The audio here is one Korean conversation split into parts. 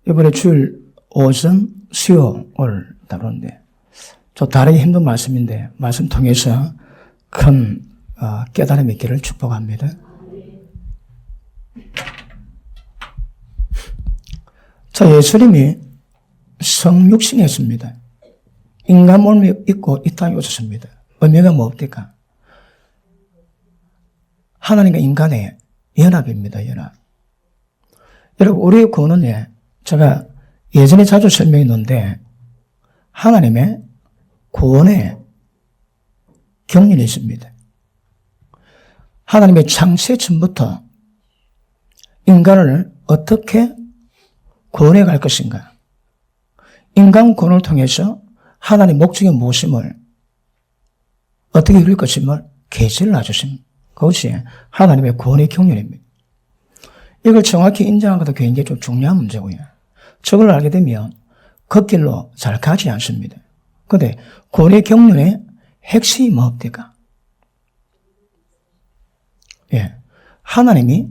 이번에 주일 오전 수요를 다루는데 좀 다루기 힘든 말씀인데 말씀 통해서 큰 깨달음이 있기를 축복합니다. 자, 예수님이 성육신했습니다. 인간 몸이 있고 이 땅에 오셨습니다. 의미가 뭡니까? 하나님과 인간의 연합입니다. 연합. 여러분, 우리의 구원은 제가 예전에 자주 설명했는데 하나님의 구원의 경륜이 있습니다. 하나님의 창세 전부터 인간을 어떻게 구원해 갈 것인가? 인간 구원을 통해서 하나님의 목적이 무엇임을 어떻게 이룰 것임을 계시를 놔주십니다. 그것이 하나님의 구원의 경륜입니다. 이걸 정확히 인정하는 것도 굉장히 좀 중요한 문제고요. 저걸 알게 되면 그 길로 잘 가지 않습니다. 그런데 구원의 경륜의 핵심이 뭡니까? 하나님이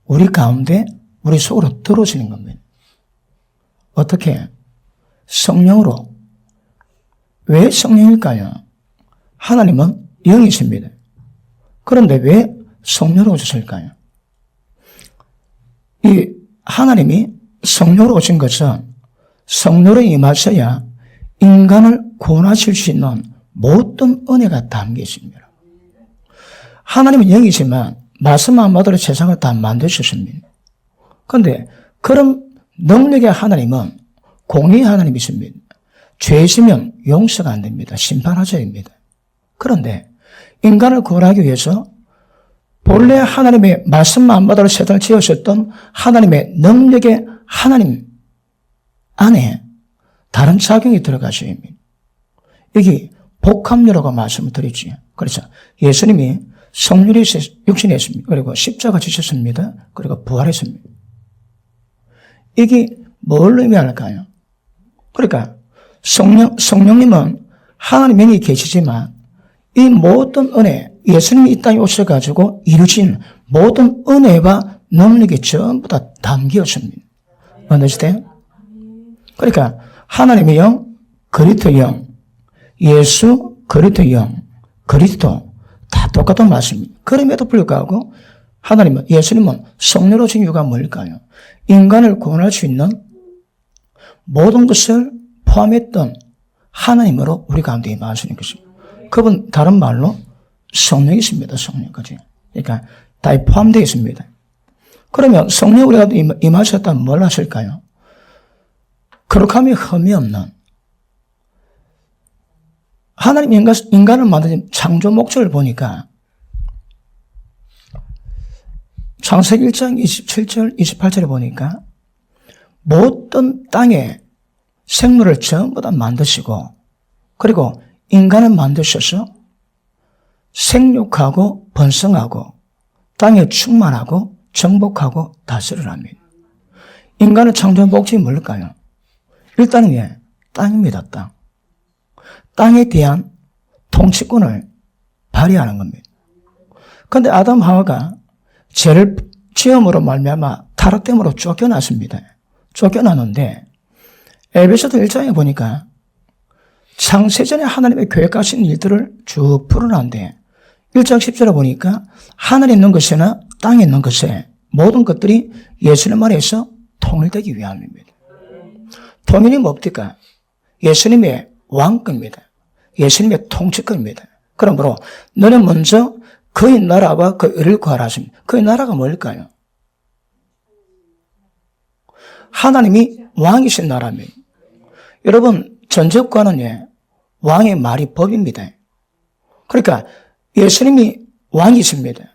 우리 가운데 우리 속으로 들어오시는 겁니다. 어떻게? 성령으로. 왜 성령일까요? 하나님은 영이십니다. 그런데 왜 성령으로 오셨을까요? 이 하나님이 성령으로 오신 것은 성령으로 임하셔야 인간을 구원하실 수 있는 모든 은혜가 담겨 있습니다. 하나님은 영이지만 말씀 한마디로 세상을 다 만드셨습니다. 그런데 그런 능력의 하나님은 공의의 하나님이십니다. 죄지면 용서가 안 됩니다. 심판하셔야 됩니다. 그런데 인간을 구원하기 위해서 본래 하나님의 말씀 한마디로 세상을 지으셨던 하나님의 능력의 하나님 안에 다른 작용이 들어가셔야 합니다. 여기 복합료라고 말씀을 드리죠. 그래서 예수님이 성령이 육신이 있습니다. 그리고 십자가 지셨습니다. 그리고 부활했습니다. 이게 뭘 의미할까요? 그러니까 성령님은 하나님이 계시지만 이 모든 은혜, 예수님이 이 땅에 오셔가지고 이루신 모든 은혜와 능력이 전부 다 담겨 있습니다. understand? 그러니까 하나님의 영, 그리스도 영, 예수, 그리스도 영, 그리스도 다 똑같은 말씀입니다. 그럼에도 불구하고 하나님은, 예수님은 성령으로 오신 이유가 뭘까요? 인간을 구원할 수 있는 모든 것을 포함했던 하나님으로 우리 가운데 임하시는 것입니다. 그분 다른 말로 성령이십니다. 성령까지. 그러니까 다 포함되어 있습니다. 그러면 성령 우리가 임하셨다면 뭘 하실까요? 거룩함이 흠이 없는 하나님 인간을 만드신 창조 목적을 보니까 창세기 1장 27절 28절에 보니까 모든 땅에 생물을 전부 다 만드시고 그리고 인간을 만드셔서 생육하고 번성하고 땅에 충만하고 정복하고 다스리라 합니다. 인간의 창조 목적이 뭘까요? 일단은 땅입니다. 땅. 땅에 대한 통치권을 발휘하는 겁니다. 그런데 아담 하와가 죄를 지음으로 말미암아 타락됨으로 쫓겨났습니다. 쫓겨났는데 에베소서 1장에 보니까 창세전에 하나님의 계획하신 일들을 쭉 풀어놨는데 1장 10절에 보니까 하늘에 있는 것이나 땅에 있는 것에 모든 것들이 예수님 안에서 통일되기 위함입니다. 통일이 뭡니까? 예수님의 왕권입니다. 예수님의 통치권입니다. 그러므로 너는 먼저 그의 나라와 그 의를 구하라 하십니다. 그의 나라가 뭘까요? 하나님이 왕이신 나라입니다. 여러분, 전적과는 왕의 말이 법입니다. 그러니까 예수님이 왕이십니다.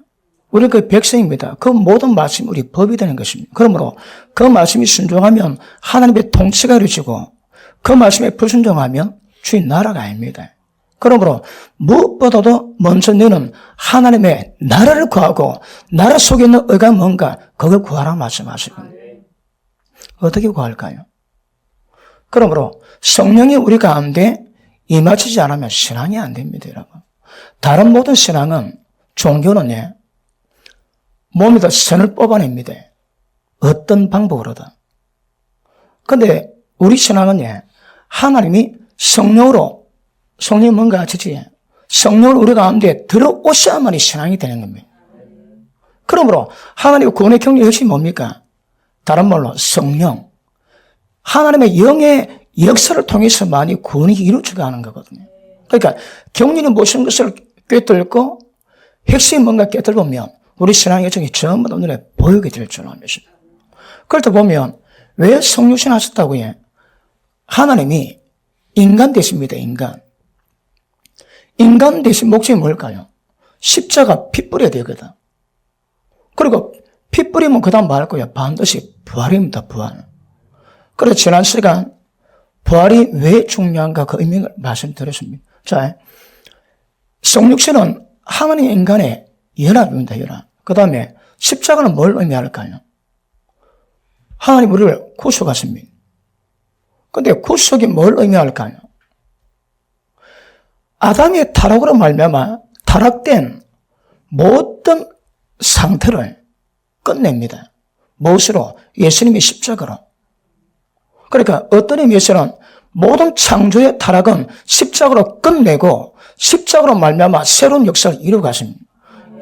우리는 그 백성입니다. 그 모든 말씀이 우리 법이 되는 것입니다. 그러므로 그 말씀이 순종하면 하나님의 통치가 이루어지고 그 말씀에 불순종하면 주의 나라가 아닙니다. 그러므로 무엇보다도 먼저 너는 하나님의 나라를 구하고 나라 속에 있는 의가 뭔가 그걸 구하라 말씀하시거든요. 어떻게 구할까요? 그러므로 성령이 우리 가운데 임하시지 않으면 신앙이 안 됩니다, 여러분. 다른 모든 신앙은 종교는 몸에다 선을 뽑아냅니다. 어떤 방법으로든. 근데 우리 신앙은 하나님이 성령으로, 성령이 뭔가 아시지? 성령을 우리 가운데 들어오셔야만이 신앙이 되는 겁니다. 그러므로 하나님의 구원의 경륜 역시 뭡니까? 다른 말로 성령. 하나님의 영의 역사를 통해서만이 구원이 이루어져가는 거거든요. 그러니까 경륜이 무슨 것을 꿰뚫고 핵심이 뭔가 깨달으면 우리 신앙의 여정이 전부 다 눈에 보이게 될 줄 압니다. 그럴 때 보면 왜 성육신 하셨다고 해? 하나님이 인간 되십니다. 인간 되신 목적이 뭘까요? 십자가 피 뿌려야 되거든. 그리고 피 뿌리면 그 다음 뭐 할 거예요? 반드시 부활입니다. 부활. 그래서 지난 시간 부활이 왜 중요한가 그 의미를 말씀드렸습니다. 자, 성육신은 하나님 인간의 연합입니다. 연합. 그 다음에 십자가는 뭘 의미할까요? 하나님 우리를 구속하십니다. 근데 구속이 뭘 의미할까요? 아담의 타락으로 말미암아 타락된 모든 상태를 끝냅니다. 무엇으로? 예수님이 십자가로. 그러니까 어떤 의미에서는 모든 창조의 타락은 십자가로 끝내고 십자가로 말미암아 새로운 역사를 이루어가십니다.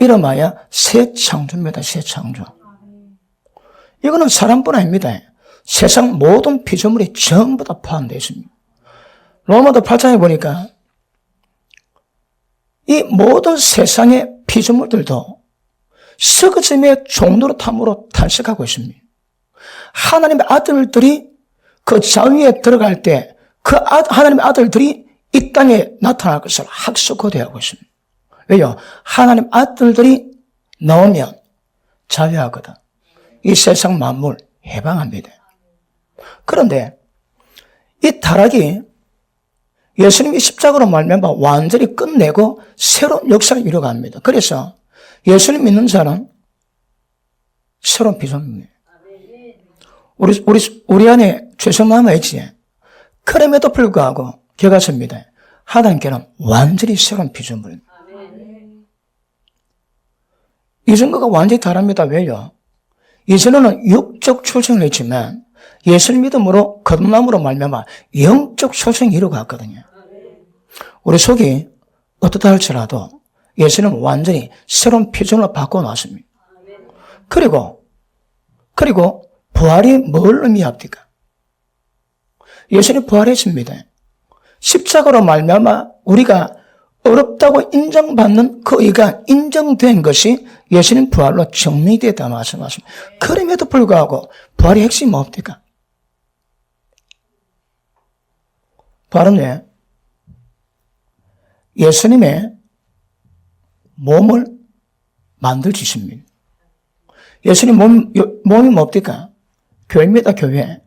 이름하여 새 창조입니다. 새 창조. 이거는 사람뿐 아닙니다. 세상 모든 피조물이 전부 다 포함되어 있습니다. 로마서 8장에 보니까 이 모든 세상의 피조물들도 썩어짐의 종로로 탐으로 탄식하고 있습니다. 하나님의 아들들이 그 자위에 들어갈 때 그 하나님의 아들들이 이 땅에 나타날 것을 학수고대하고 있습니다. 왜요? 하나님 아들들이 나오면 자유하거든. 이 세상 만물 해방합니다. 그런데 이 타락이 예수님이 십자가로 말미암아 완전히 끝내고 새로운 역사를 이루어갑니다. 그래서 예수님 믿는 자는 새로운 피조물입니다. 우리 안에 죄성 남아있지. 그럼에도 불구하고 기억하십니다. 하나님께는 완전히 새로운 피조물입니다. 이전과가 완전히 다릅니다. 왜요? 이전에는 육적 출생을 했지만 예수를 믿음으로 거듭남으로 말미암아 영적 출생이 이루어갔거든요. 우리 속이 어떻다 할지라도 예수는 완전히 새로운 피조물로 바꿔놨습니다. 그리고 부활이 뭘 의미합니까? 예수님 부활했습니다. 십자가로 말미암아 우리가 어렵다고 인정받는 그 의가 인정된 것이 예수님 부활로 정리되었다 말씀하십니다. 그럼에도 불구하고 부활의 핵심이 뭡니까? 부활은 왜? 예수님의 몸을 만들주십니다. 예수님 몸이 뭡니까? 교회입니다. 교회.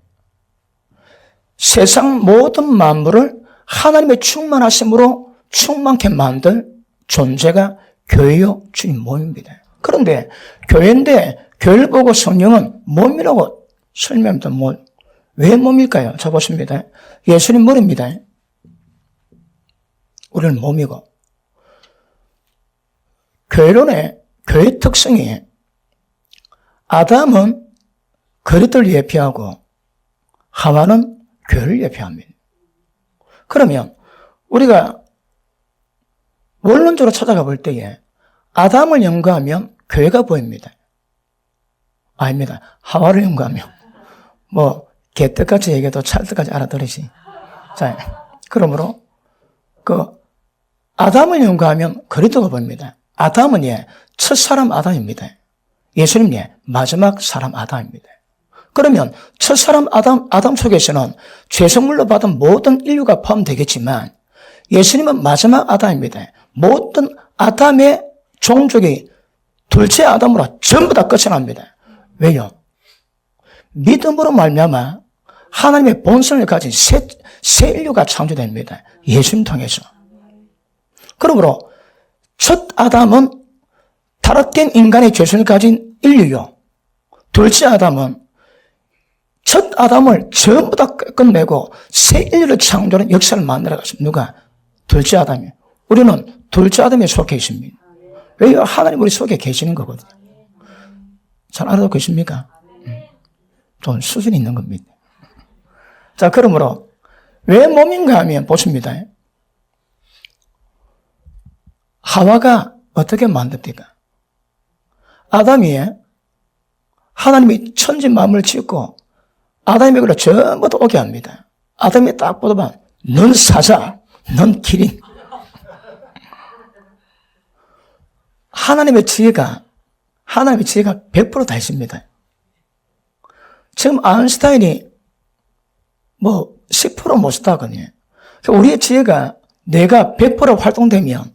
세상 모든 만물을 하나님의 충만하심으로 충만케 만들 존재가 교회요 주님 몸입니다. 그런데 교회인데 교회를 보고 성령은 몸이라고 설명합니다. 몸. 왜 몸일까요? 자 보십니다. 예수님 머리입니다. 우리는 몸이고 교회론의 교회 특성이 아담은 그리스도를 예표하고 하와는 교회를 예표합니다. 그러면 우리가 원론적으로 찾아가 볼 때에 아담을 연구하면 교회가 보입니다. 아닙니다. 하와를 연구하면 개떡같이 얘기해도 찰떡같이 알아들으시. 자, 그러므로 아담을 연구하면 그리스도가 보입니다. 아담은 첫사람 아담입니다. 예수님 마지막 사람 아담입니다. 그러면 첫사람 아담 속에서는 죄성물로 받은 모든 인류가 포함되겠지만 예수님은 마지막 아담입니다. 모든 아담의 종족이 둘째 아담으로 전부 다 끝이 납니다. 왜요? 믿음으로 말미암아 하나님의 본성을 가진 새 인류가 창조됩니다. 예수님 통해서. 그러므로 첫 아담은 타락된 인간의 죄성을 가진 인류요. 둘째 아담은 첫 아담을 전부 다 끝내고 새 인류를 창조하는 역사를 만들어갔습니다. 누가? 둘째 아담이에요. 우리는 둘째 아담에 속해 있습니다. 왜요? 하나님 우리 속에 계시는 거거든요. 잘 알아듣고 있습니까? 좀 수준이 있는 겁니다. 자, 그러므로 왜 몸인가 하면 보십니다. 하와가 어떻게 만듭니까? 아담이 하나님이 천지 만물을 짓고 아담이 그걸 전부 다 오게 합니다. 아담이 딱 보더만 넌 사자, 넌 기린. 하나님의 지혜가 100% 다 있습니다. 지금 아인슈타인이 10% 못 쓰다거든요. 우리의 지혜가 뇌가 100% 활동되면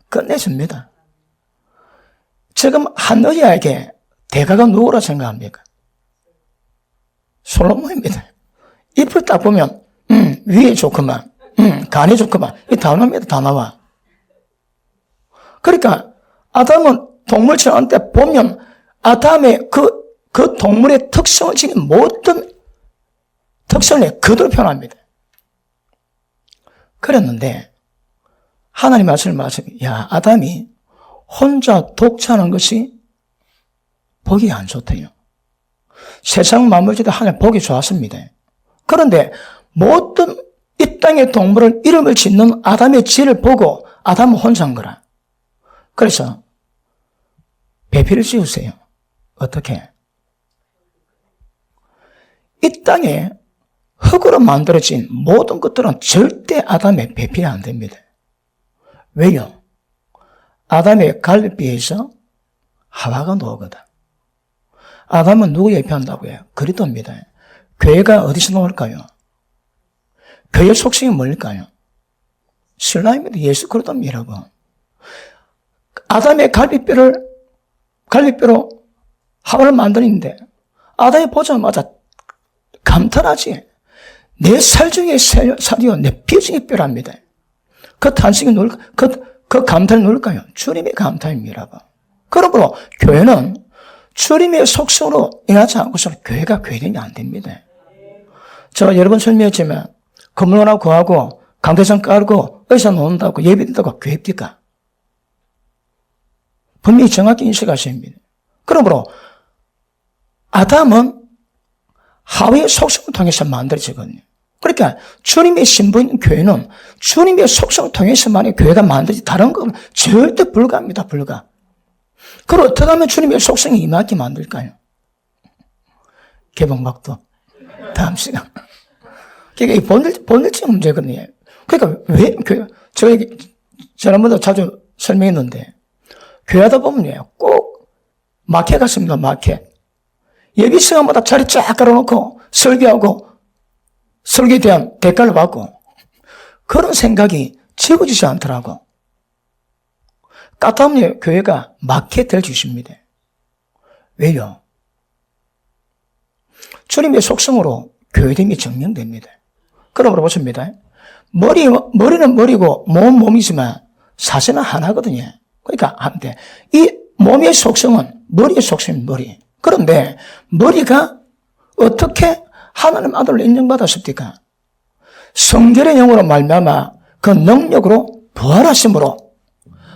끝내줍니다. 지금 한 여자에게 대가가 누구라 생각합니까? 솔로몬입니다. 잎을 딱 보면 위에 좋구만, 간이 좋구만, 이 다 나옵니다. 다 나와. 그러니까 아담은 동물 체험때 보면 아담의 그 동물의 특성을 지닌 모든 특성을 그대로 표현합니다. 그랬는데 하나님 말씀을 야, 아담이 혼자 독차하는 것이 보기 안 좋대요. 세상 만물지도 하나님 보기 좋았습니다. 그런데 모든 이 땅의 동물을 이름을 짓는 아담의 지혜를 보고 아담은 혼자인 거라. 그래서 배필을 지으세요. 어떻게? 이 땅에 흙으로 만들어진 모든 것들은 절대 아담의 배필이 안 됩니다. 왜요? 아담의 갈비뼈에서 하와가 나오거든. 아담은 누구 예표한다고 해요? 그리스도입니다. 교회가 어디서 나올까요? 교회 속성이 뭘까요? 신라입니다. 예수 그리스도입니다, 여러분. 아담의 갈비뼈로 하와를 만드는데 아담이 보자마자 감탄하지. 내 살 중에 살이요, 내 피 중에 뼈랍니다. 그 탄식이 그 감탄이 누굴까요? 주님의 감탄입니다, 여러분. 그러므로 교회는 주님의 속성으로 인하지 않고서는 교회가 교회되면 안 됩니다. 제가 여러 번 설명했지만 건물 하나 구하고 강대상 깔고 의사 놓는다고 예배된다고 교회입니까? 분명히 정확히 인식하셔야 합니다. 그러므로 아담은 하와의 속성을 통해서 만들어지거든요. 그러니까 주님의 신부인 교회는 주님의 속성을 통해서만이 교회가 만들어지 다른 건 절대 불가합니다. 불가. 그럼 어떻게 하면 주님의 속성이 임하게 만들까요? 개봉박도 다음 시간. 그러니까 이 본질적 문제거든요. 그러니까 왜 제가 지난번에 자주 설명했는데 교회하다 보면요 꼭 마켓 같습니다. 마켓. 예비 시간마다 자리 쫙 깔아놓고 설교하고 설교에 대한 대가를 받고 그런 생각이 지워지지 않더라고. 까딱하면 교회가 마켓 될 주십니다. 왜요? 주님의 속성으로 교회됨이 증명됩니다. 그러므로 보십니다. 머리는 머리고 몸은 몸이지만 사실은 하나거든요. 그러니까 한데 이 몸의 속성은 머리의 속성은 머리. 그런데 머리가 어떻게 하나님 아들로 인정받았습니까? 성결의 영으로 말미암아 그 능력으로 부활하심으로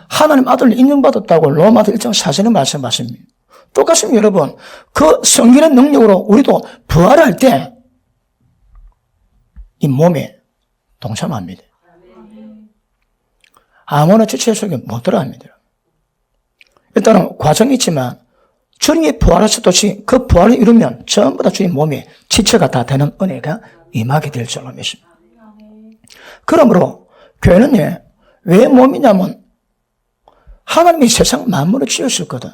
하나님 아들로 인정받았다고 로마서 1장 4절에 말씀하십니다. 똑같습니다, 여러분. 그 성결의 능력으로 우리도 부활할 때 이 몸에 동참합니다. 아무나 지체 속에 못 들어갑니다. 일단은 과정이 있지만 주님이 부활하셨듯이 그 부활을 이루면 전부 다 주님 몸에 지체가 다 되는 은혜가 임하게 될 줄로 믿습니다. 그러므로 교회는 왜 몸이냐면 하나님이 세상 만물을 지으셨거든.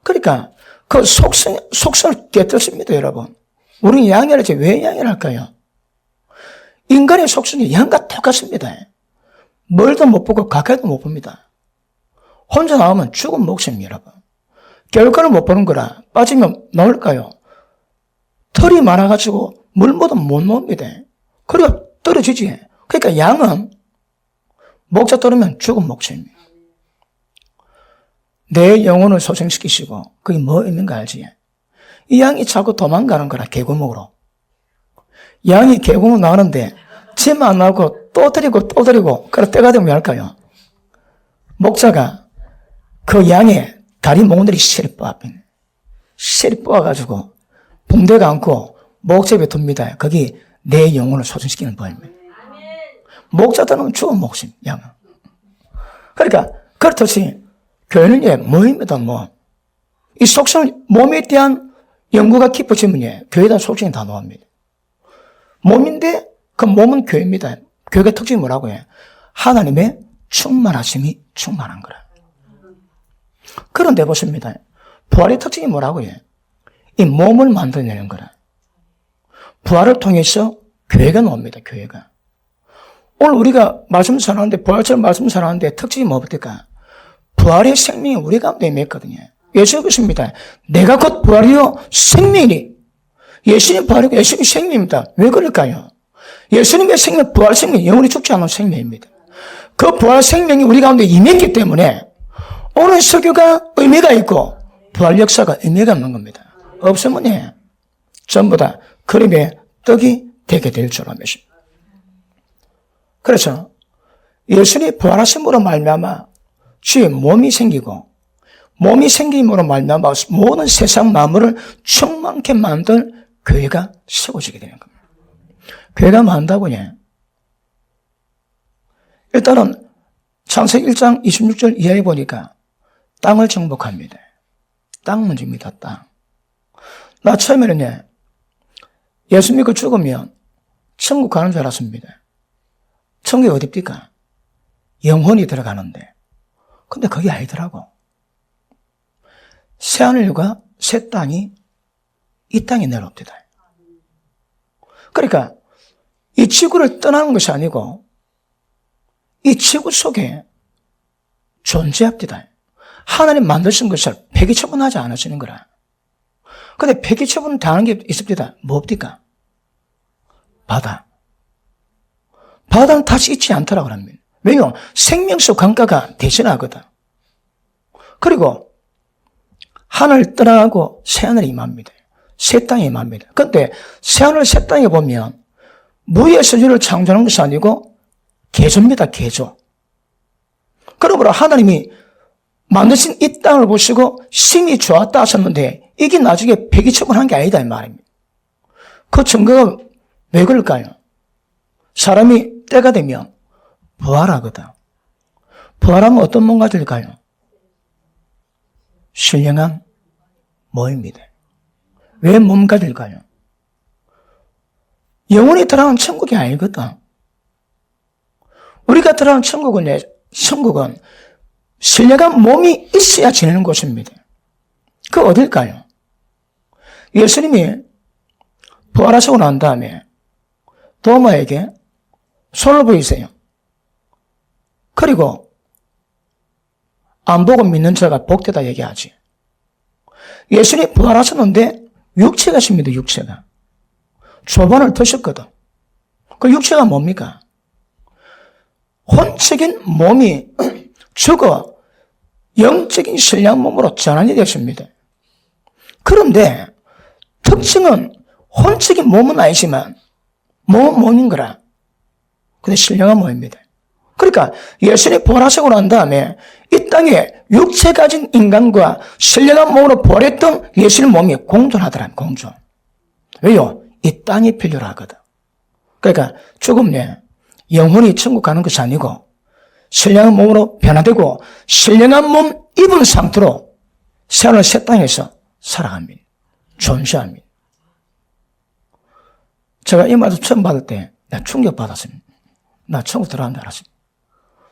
그러니까 그 속성을 깨뜨렸습니다, 여러분. 우리는 양해를 하지 왜 양해를 할까요? 인간의 속성이 양과 똑같습니다. 멀도 못 보고 가까이도 못 봅니다. 혼자 나오면 죽은 목숨입니다, 여러분. 결과를 못 보는 거라 빠지면 나올까요? 털이 많아가지고 물 묻으면 못 나옵니다. 그리고 떨어지지. 그러니까 양은 목자 떨어지면 죽은 목숨입니다. 내 영혼을 소생시키시고 그게 뭐 있는가 알지? 이 양이 자꾸 도망가는 거라 개구멍으로. 양이 개구멍 나오는데 집 안 나오고 또 들이고 그래 때가 되면 왜 할까요? 목자가 그 양의 다리 몽들이 실이 뽑아가지고 붕대가 않고 목접에 둡니다. 거기 내 영혼을 소진시키는 법입니다. 목자들은 죽은 목숨, 양은. 그러니까 그렇듯이 교회는 뭐입니다, 뭐. 이 속성을, 몸에 대한 연구가 깊어지면 교회에 대한 속성이 다 나옵니다. 몸인데 그 몸은 교회입니다. 교회의 특징이 뭐라고 해? 하나님의 충만하심이 충만한 거라. 그런데 보십니다. 부활의 특징이 뭐라고 해? 이 몸을 만들어내는 거라. 부활을 통해서 교회가 나옵니다, 교회가. 오늘 우리가 말씀 전하는데, 부활처럼 말씀 전하는데 특징이 뭡니까? 부활의 생명이 우리 가운데 임했거든요. 예수님 그렇습니다. 내가 곧 부활이요 생명이니. 예수님 부활이고 예수님 생명입니다. 왜 그럴까요? 예수님의 생명, 부활 생명, 영원히 죽지 않은 생명입니다. 그 부활 생명이 우리 가운데 임했기 때문에 오늘 설교가 의미가 있고 부활 역사가 의미가 없는 겁니다. 없으면 전부 다 그림의 떡이 되게 될 줄 압니다. 그래서 예수님이 부활하심으로 말미암아 주의 몸이 생기고 몸이 생김으로 말미암아 모든 세상 만물을 충만케 만들 교회가 세워지게 되는 겁니다. 교회가 뭐 한다고요? 일단은 창세기 1장 26절 이하에 보니까 땅을 정복합니다. 땅 문제입니다. 땅. 나 처음에는요, 예수 믿고 죽으면 천국 가는 줄 알았습니다. 천국이 어딥니까? 영혼이 들어가는데. 근데 그게 아니더라고. 새하늘과 새 땅이 이 땅에 내려옵니다. 그러니까 이 지구를 떠나는 것이 아니고 이 지구 속에 존재합니다. 하나님 만드신 것을 폐기처분하지 않으시는 거라. 근데 폐기처분 당하는 게 있습니다. 뭡니까? 바다. 바다는 다시 있지 않더라고 합니다. 왜요? 생명수 강가가 대신하거든. 그리고 하늘 떠나고 새하늘이 임합니다. 새 땅에 임합니다. 그런데 새하늘 새 땅에 보면 무의 서주를 창조하는 것이 아니고 개조입니다. 개조. 그러므로 하나님이 만드신 이 땅을 보시고 심히 좋았다 하셨는데 이게 나중에 폐기처분한 게 아니다 이 말입니다. 그 증거가 왜 그럴까요? 사람이 때가 되면 부활하거든. 부활하면 어떤 몸 가질까요? 신령한 몸입니다. 왜 몸 가질까요? 영혼이 들어가는 천국이 아니거든. 우리가 들어가는 천국은 신령한 몸이 있어야 지내는 곳입니다. 그 어딜까요? 예수님이 부활하시고 난 다음에 도마에게 손을 보이세요. 그리고 안 보고 믿는 자가 복되다 얘기하지. 예수님이 부활하셨는데 육체가 있습니다. 육체가. 초반을 드셨거든. 그 육체가 뭡니까? 혼적인 몸이 죽어 영적인 신령 몸으로 전환이 됐습니다. 그런데 특징은 혼적인 몸은 아니지만 몸인 거라. 근데 신령한 몸입니다. 그러니까 예수님이 부활하시고 난 다음에 이 땅에 육체 가진 인간과 신령한 몸으로 부활했던 예수님 몸이 공존하더라. 공존. 왜요? 이 땅이 필요로 하거든. 그러니까 죽으면 영혼이 천국 가는 것이 아니고 신령한 몸으로 변화되고 신령한 몸 입은 상태로 새하늘 새 땅에서 살아갑니다. 존재합니다. 제가 이 말씀 처음 받을 때 나 충격받았습니다. 나 천국 들어간 줄 알았습니다.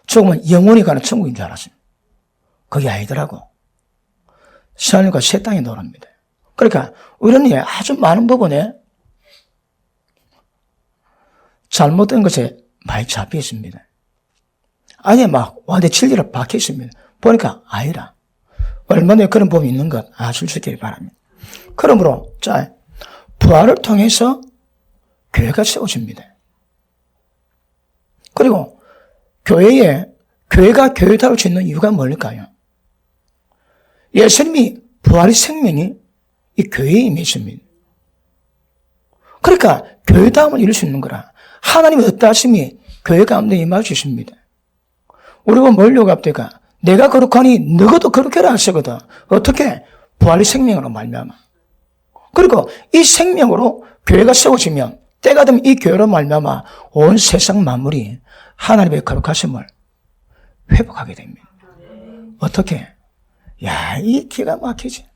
죽으면 영원히 가는 천국인 줄 알았습니다. 그게 아니더라고. 새하늘과 새 땅에 노랍니다. 그러니까 우리는 아주 많은 부분에 잘못된 것에 많이 잡혀 있습니다. 아니 막 완전히 진리로 박혀 있습니다. 보니까 아니라 얼마나 그런 부분이 있는 것 아실 수 있기를 바랍니다. 그러므로 자 부활을 통해서 교회가 세워집니다. 그리고 교회가 교회다울 수 있는 이유가 뭘까요? 예수님이 부활의 생명이 이 교회에 임했습니다. 그러니까 교회다움을 이룰 수 있는 거라. 하나님의 어떠하심이 교회 가운데 임할 수 있습니다. 우리가 뭘 요구합니까? 내가 그렇고 하니 너희도 그렇게 하라 하시거든. 어떻게? 부활의 생명으로 말미암아. 그리고 이 생명으로 교회가 세워지면 때가 되면 이 교회로 말미암아 온 세상 만물이 하나님의 거룩하심을 회복하게 됩니다. 어떻게? 야, 이 기가 막히지.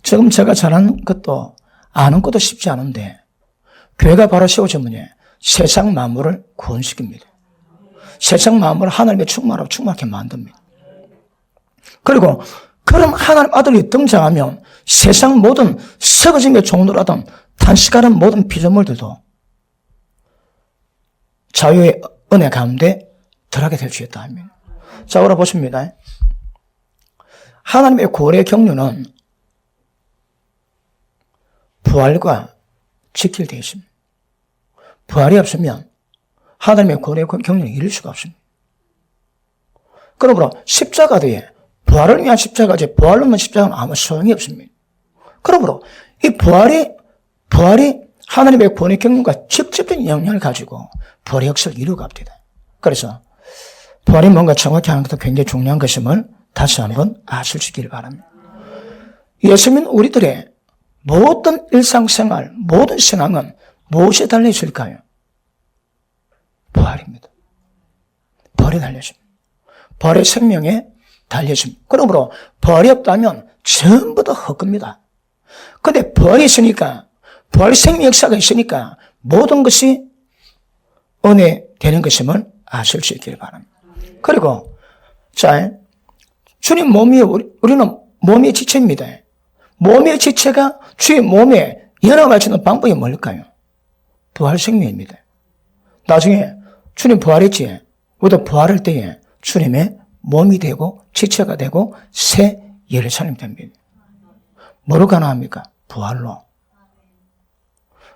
지금 제가 잘하는 것도 아는 것도 쉽지 않은데 교회가 바로 세워지면 세상 만물을 구원시킵니다. 세상 만물을 하나님의 충만하고 충만하게 만듭니다. 그리고 그럼 하나님 아들이 등장하면 세상 모든 썩어짐의 종로라든 탄식하는 모든 피조물들도 자유의 은혜 가운데 들어가게 될 수 있다 합니다. 자, 오라 보십니다. 하나님의 구원의 경륜은 부활과 직결되어 있습니다. 부활이 없으면 하나님의 구원의 경륜을 이룰 수가 없습니다. 그러므로 십자가도에 부활을 위한 십자가지 부활로 없는 십자가는 아무 소용이 없습니다. 그러므로 이 부활이 하나님의 구원의 경륜과 직접적인 영향을 가지고 부활의 역사를 이루어갑니다. 그래서 부활이 뭔가 정확히 하는 것도 굉장히 중요한 것임을 다시 한번 아실 수 있기를 바랍니다. 예수님 우리들의 모든 일상생활, 모든 신앙은 무엇에 달려있을까요? 부활입니다. 부활에 달려있습니다. 부활의 생명에 달려있습니다. 그러므로 부활이 없다면 전부 다 헛겁니다. 그런데 부활이 있으니까, 부활의 생명 역사가 있으니까 모든 것이 은혜 되는 것임을 아실 수 있기를 바랍니다. 그리고 자, 주님 몸이 우리는 몸의 지체입니다. 몸의 지체가 주의 몸에 연합할 수 있는 방법이 뭘까요? 부활 생명입니다. 나중에 주님 부활했지. 우리도 부활할 때에 주님의 몸이 되고 지체가 되고 새 예루살렘이 됩니다. 뭐로 가능합니까? 부활로.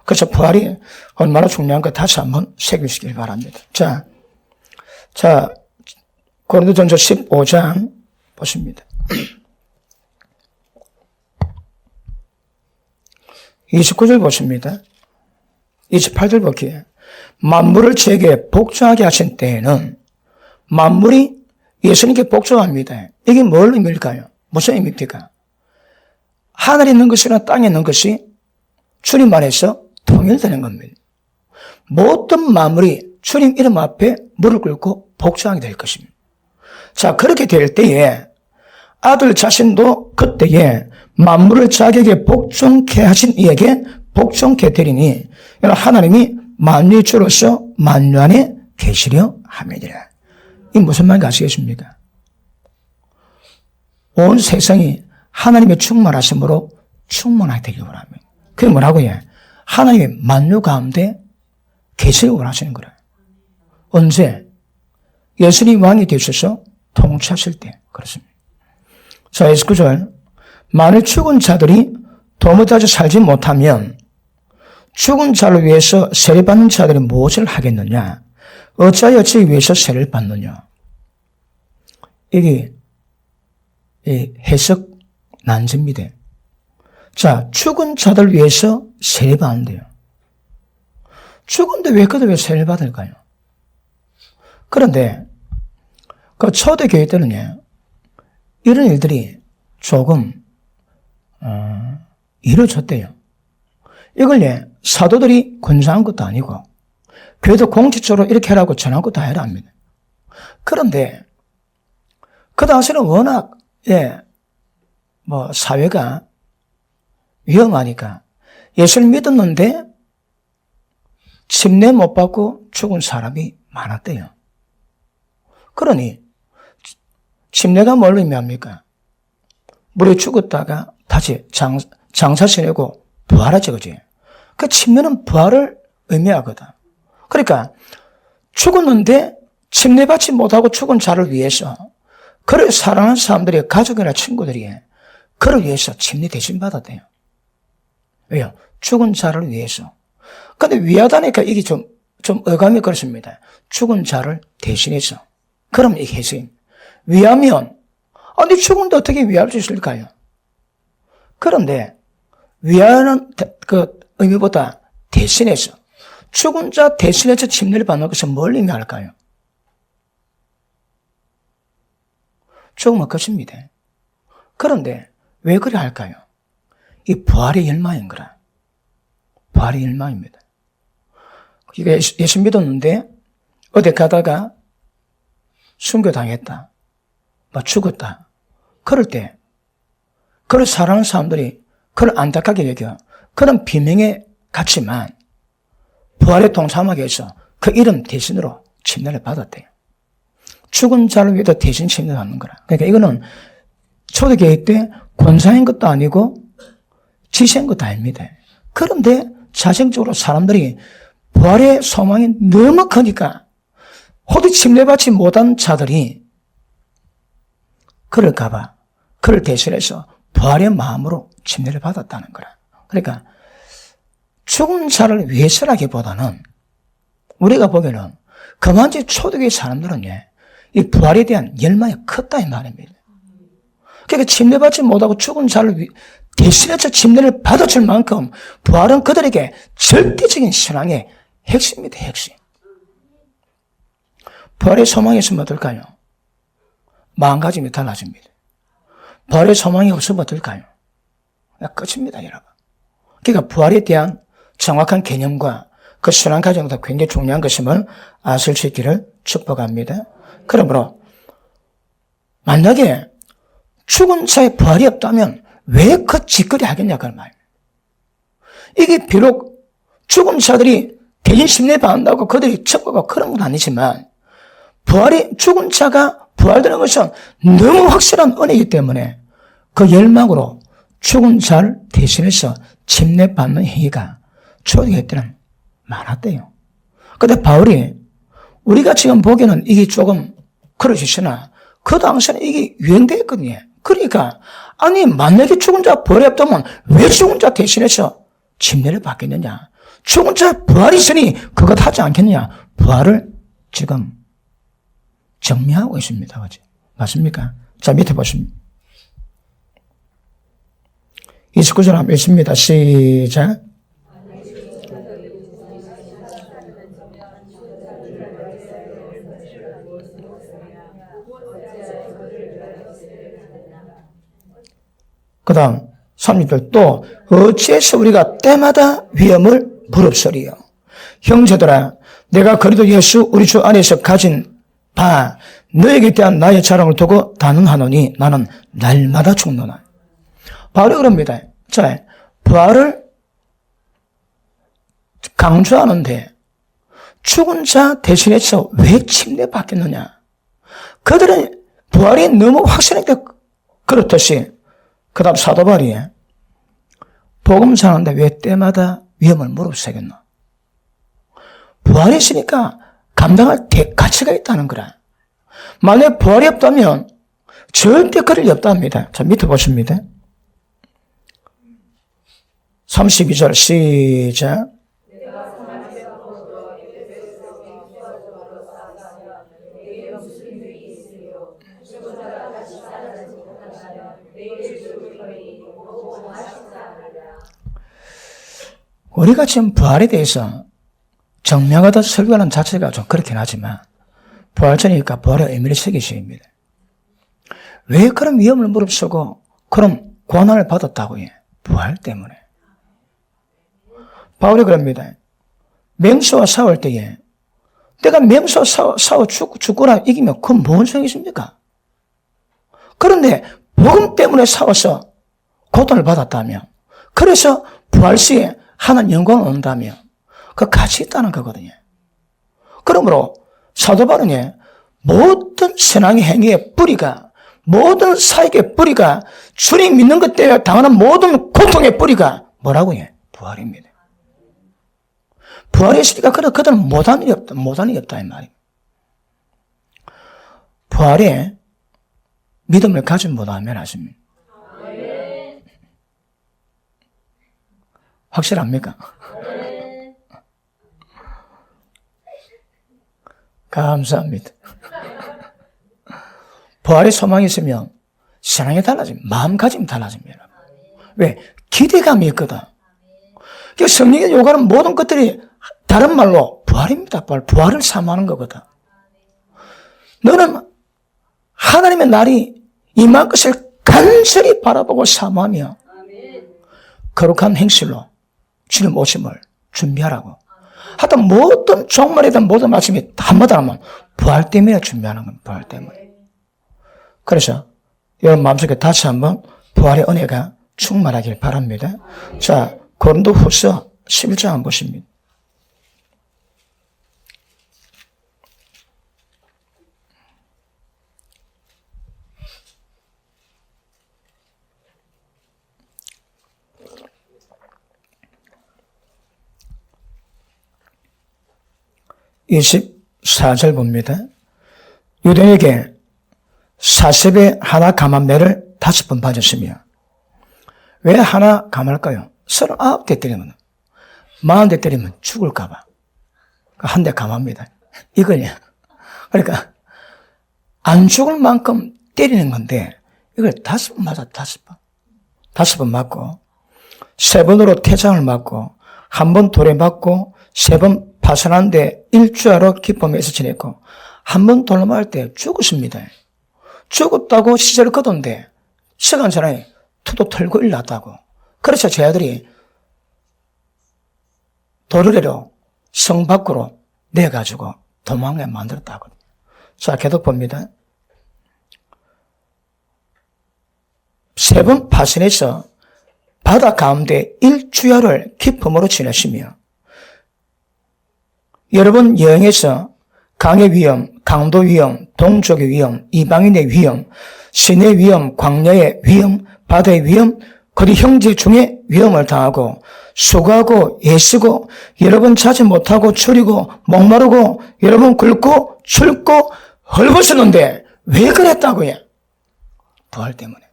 그래서 부활이 얼마나 중요한가 다시 한번 새기시길 바랍니다. 자, 고린도전서 15장 보십니다. 29절 보십니다. 28절 볼게요. 만물을 제게 복종하게 하신 때에는 만물이 예수님께 복종합니다. 이게 뭘 의미일까요? 무슨 의미입니까? 하늘에 있는 것이나 땅에 있는 것이 주님 안에서 통일되는 겁니다. 모든 만물이 주님 이름 앞에 무릎 꿇고 복종하게 될 것입니다. 자, 그렇게 될 때에 아들 자신도 그때에 만물을 자기에게 복종케 하신 이에게 복종케 되리니 하나님이 만유의 주로서 만유 안에 계시려 함이니라. 이 무슨 말인지 아시겠습니까? 온 세상이 하나님의 충만하심으로 충만하게 되길 원합니다. 그게 뭐라고 해? 하나님의 만유 가운데 계시를 원하시는 거예요. 언제? 예수님 왕이 되셔서 통치하실 때 그렇습니다. 자, 29절. 만일 죽은 자들이 도무지 살지 못하면 죽은 자를 위해서 세례받는 자들이 무엇을 하겠느냐? 어찌하여 저희 위해서 세례를 받느냐? 이게 해석 난제입니다. 자, 죽은 자들 위해서 세례받는데요. 죽은데 왜 그들 왜 세례를 받을까요? 그런데 그 초대교회 때는요, 이런 일들이 조금 이루어졌대요. 이걸 사도들이 권장한 것도 아니고 교회도 공식적으로 이렇게 하라고 전한 것도 아니라 합니다. 그런데 그 당시는 워낙 사회가 위험하니까 예수를 믿었는데 침례 못 받고 죽은 사람이 많았대요. 그러니 침례가 뭘 의미합니까? 물에 죽었다가 다시 장사 지내고 부활하지, 그지? 그 침례는 부활을 의미하거든. 그러니까 죽었는데 침례받지 못하고 죽은 자를 위해서 그를 사랑하는 사람들이 가족이나 친구들이 그를 위해서 침례 대신 받았대요. 왜요? 죽은 자를 위해서. 근데 위하다니까 이게 좀 어감이 그렇습니다. 죽은 자를 대신해서. 그럼 이게 해석입니다. 위하면 아니 죽은데 어떻게 위할 수 있을까요? 그런데 위하는 그 의미보다 대신해서 죽은 자 대신해서 침례를 받는 것은 뭘 의미할까요? 죽음은 끝입니다. 그런데 왜 그래 할까요? 이 부활의 열망인 거라. 부활의 열망입니다. 이게 예수 믿었는데 어디 가다가 순교당했다. 막 죽었다. 그럴 때 그를 사랑하는 사람들이 그를 안타깝게 여겨 그런 비명에 갔지만 부활에 동참하기 위해서 그 이름 대신으로 침례를 받았대요. 죽은 자를 위해서 대신 침례를 받는 거라. 그러니까 이거는 초대교회 때 권사인 것도 아니고 지시한 것도 아닙니다. 그런데 자생적으로 사람들이 부활의 소망이 너무 크니까 호디 침례받지 못한 자들이 그를 가봐 그를 대신해서 부활의 마음으로 침례를 받았다는 거라. 그러니까 죽은 자를 위해서라기보다는 우리가 보기에는 그만치 초대교회 사람들은 이 부활에 대한 열망이 컸다 이 말입니다. 그러니까 침례받지 못하고 죽은 자를 대신해서 침례를 받아줄 만큼 부활은 그들에게 절대적인 신앙의 핵심입니다. 핵심. 부활의 소망이 있으면 어떨까요? 마음가짐이 달라집니다. 부활의 소망이 없으면 어떨까요? 끝입니다, 여러분. 그러니까 부활에 대한 정확한 개념과 그 신앙 과정도 굉장히 중요한 것임을 아실 수 있기를 축복합니다. 그러므로 만약에 죽은 자의 부활이 없다면 왜 그 짓거리 하겠냐 그 말입니다. 이게 비록 죽은 자들이 대신 심리 받는다고 그들이 첩보고 그런 건 아니지만 죽은 자가 부활되는 것은 너무 확실한 은혜이기 때문에 그 열망으로 죽은 자를 대신해서 침례받는 행위가 초대교회 때는 많았대요. 그런데 바울이 우리가 지금 보기에는 이게 조금 그러시으나 그 당시에는 이게 유행되었거든요. 그러니까 아니 만약에 죽은 자 부활이 없다면 왜 죽은 자 대신해서 침례를 받겠느냐. 죽은 자 부활이 있으니 그것 하지 않겠느냐. 부활을 지금 정리하고 있습니다. 그렇지? 맞습니까? 자, 밑에 보십니다. 29절 한번 읽습니다. 시작. 그 다음 30절 또 어찌해서 우리가 때마다 위험을 무릅쓰리요. 형제들아 내가 그리도 예수 우리 주 안에서 가진 바 너에게 대한 나의 자랑을 두고 단언하노니 나는 날마다 죽노나. 바울이 그럽니다. 자, 부활을 강조하는데 죽은 자 대신해서 왜 침례받겠느냐. 그들은 부활이 너무 확실하게 그렇듯이 그 다음 사도 바울이 복음 전하는데 왜 때마다 위험을 무릅쓰겠나. 부활이 있으니까 감당할 가치가 있다는 거라. 만약 부활이 없다면 절대 그럴 리 없답니다. 자, 밑에 보십니다. 32절 시작. 우리가 지금 부활에 대해서 정명하다 설교하는 자체가 좀 그렇긴 하지만 부활전이니까 부활의 의미를 새기십니다. 왜 그런 위험을 무릅쓰고 그런 고난을 받았다고 해? 부활 때문에. 바울이 그럽니다. 맹수와 싸울 때에 내가 맹수와 싸워 죽거나 이기면 그건 뭔 소용이 있습니까? 그런데 복음 때문에 싸워서 고통을 받았다며 그래서 부활 시에 하나님 영광을 얻는다며 그 가치 있다는 거거든요. 그러므로 사도 바울은 모든 신앙의 행위의 뿌리가 모든 사역의 뿌리가 주님 믿는 것 때문에 당하는 모든 고통의 뿌리가 뭐라고 해? 부활입니다. 부활이 있으니까 그들은 못한 일이 없다 이 말이에요. 부활에 믿음을 가진 못하면 하십니다. 확실합니까? 감사합니다. 부활의 소망이 있으면 신앙이 달라집니다. 마음가짐이 달라집니다. 왜? 기대감이 있거든. 성령이 요구하는 모든 것들이 다른 말로 부활입니다. 부활을 사모하는 거거든. 너는 하나님의 날이 임할 것을 간절히 바라보고 사모하며 거룩한 행실로 주님 오심을 준비하라고. 하여튼 모든 종말이든 모든 말씀이 한마디로 하면 부활 때문에 준비하는 겁니다. 부활 때문에. 그래서 여러분 마음속에 다시 한번 부활의 은혜가 충만하길 바랍니다. 자, 고린도후서 11장 한번 보십니다. (24절) 봅니다. 유대인에게 40에 하나 감한 매를 5번 받았으며, 왜 하나 감할까요? 39대 때리면, 40대 때리면 죽을까봐 한 대 감합니다. 이걸요. 그러니까 안 죽을 만큼 때리는 건데 이걸 5번 맞아. 5번 맞고 3번으로 태장을 맞고 1번 돌에 맞고 3번 파선한데 일주야로 기쁨에서 지냈고 1번 돌로 맞을 때 죽었습니다. 죽었다고 시절을 거둔데 시간 전에 투도 털고 일났다고. 그래서 제 아들이 도르래로 성 밖으로 내가지고 도망에 만들었다고. 자, 계속 봅니다. 3번 파선에서 바다 가운데 일주야를 기쁨으로 지내시며, 여러 번 여행에서 강의 위험, 강도 위험, 동족의 위험, 이방인의 위험, 시내 위험, 광야의 위험, 바다의 위험, 그리 형제 중에 위험을 당하고 수고하고 애쓰고 여러 번 자지 못하고 추리고 목마르고 여러 번 굶고 춥고 헐벗었는데 왜 그랬다고요? 부활 때문에.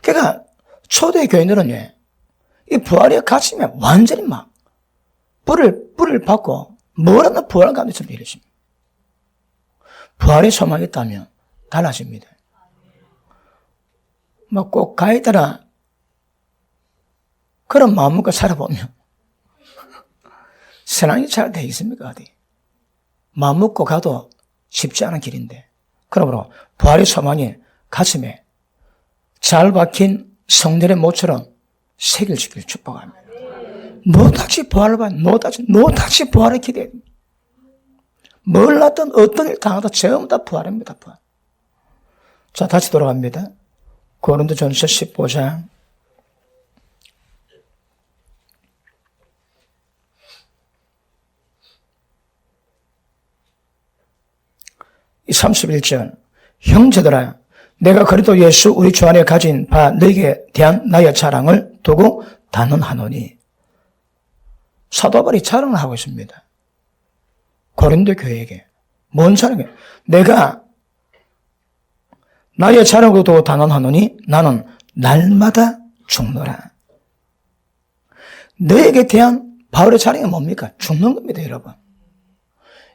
그러니까 초대 교인들은요, 이 부활에 갇히면 완전히 막 뿔을 받고 뭐라도 부활 가운데 좀 이러십니다. 부활의 소망이 있다면 달라집니다. 뭐 꼭 가이드라 그런 마음 먹고 살아보면 신앙이 잘 돼 있습니까? 어디? 마음 먹고 가도 쉽지 않은 길인데, 그러므로 부활의 소망이 가슴에 잘 박힌 성전의 모처럼 새겨지기를 축복합니다. 노다지 부활을 받는, 노다지 부활을 기대합니다. 뭘 하든 어떤 일 당하든 전부 다 부활입니다. 부활. 자, 다시 돌아갑니다. 고린도전서 15장 31절. 형제들아, 내가 그리스도 예수 우리 주 안에 가진 바 너에게 대한 나의 자랑을 두고 단언하노니. 사도 바울이 자랑을 하고 있습니다. 고린도 교회에게. 뭔 자랑이에요? 내가 나의 자랑을 두고 단언하노니 나는 날마다 죽노라. 너에게 대한 바울의 자랑이 뭡니까? 죽는 겁니다, 여러분.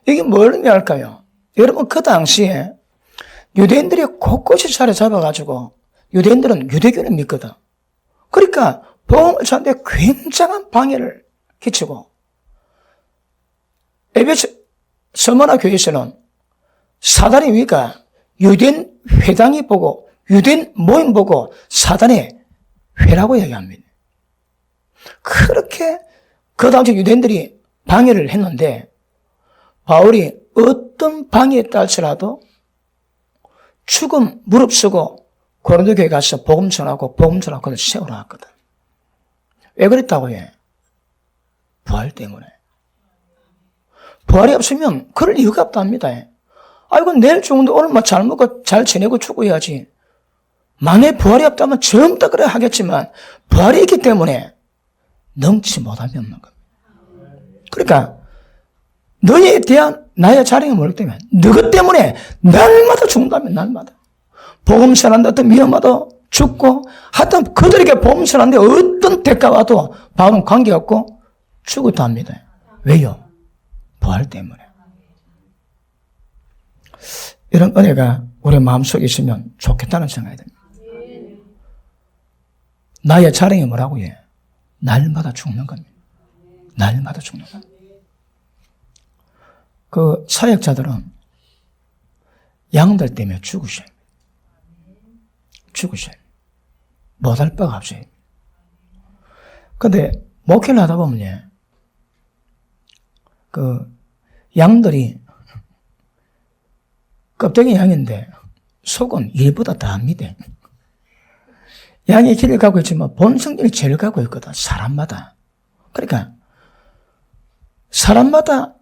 이게 뭘 의미할까요? 여러분, 그 당시에 유대인들이 곳곳이 자리 잡아가지고 유대인들은 유대교를 믿거든. 그러니까 복음을 전하는데 굉장한 방해를 끼치고, 에베소 서머나 교회에서는 사단의 위가 유대인 회당이 보고 유대인 모임 보고 사단의 회라고 얘기합니다. 그렇게 그 당시 유대인들이 방해를 했는데 바울이 어떤 방해에 따라서라도 죽음 무릅쓰고 고린도 교회 가서 복음 전하고 그걸 세워놨거든. 왜 그랬다고 해? 부활 때문에. 부활이 없으면 그럴 이유가 없답니다. 아이고, 내일 죽는데 오늘 잘 먹고 잘 지내고 죽어야지. 만약에 부활이 없다면 전부 다 그래 하겠지만 부활이 있기 때문에 능치 못함이 없는 겁니다. 그러니까 너에 대한 나의 자랑이 뭐기 때문에 너희 때문에 날마다 죽는다면 날마다 복음 전한다 어떤 위험하도 죽고, 하여튼 그들에게 복음 전하는데 어떤 대가 와도 바울은 관계없고 죽어도 합니다. 왜요? 부활 때문에. 이런 은혜가 우리 마음속에 있으면 좋겠다는 생각이 듭니다. 나의 자랑이 뭐라고 해? 날마다 죽는 겁니다. 날마다 죽는 겁니다. 그 사역자들은 양들 때문에 죽으셔요. 못할 바가 없어요. 근데 목회를 하다 보면요, 양들이 껍데기 양인데 속은 일보다 더합니다. 양의 길을 가고 있지만 본성들이 제일 가고 있거든, 사람마다. 그러니까 사람마다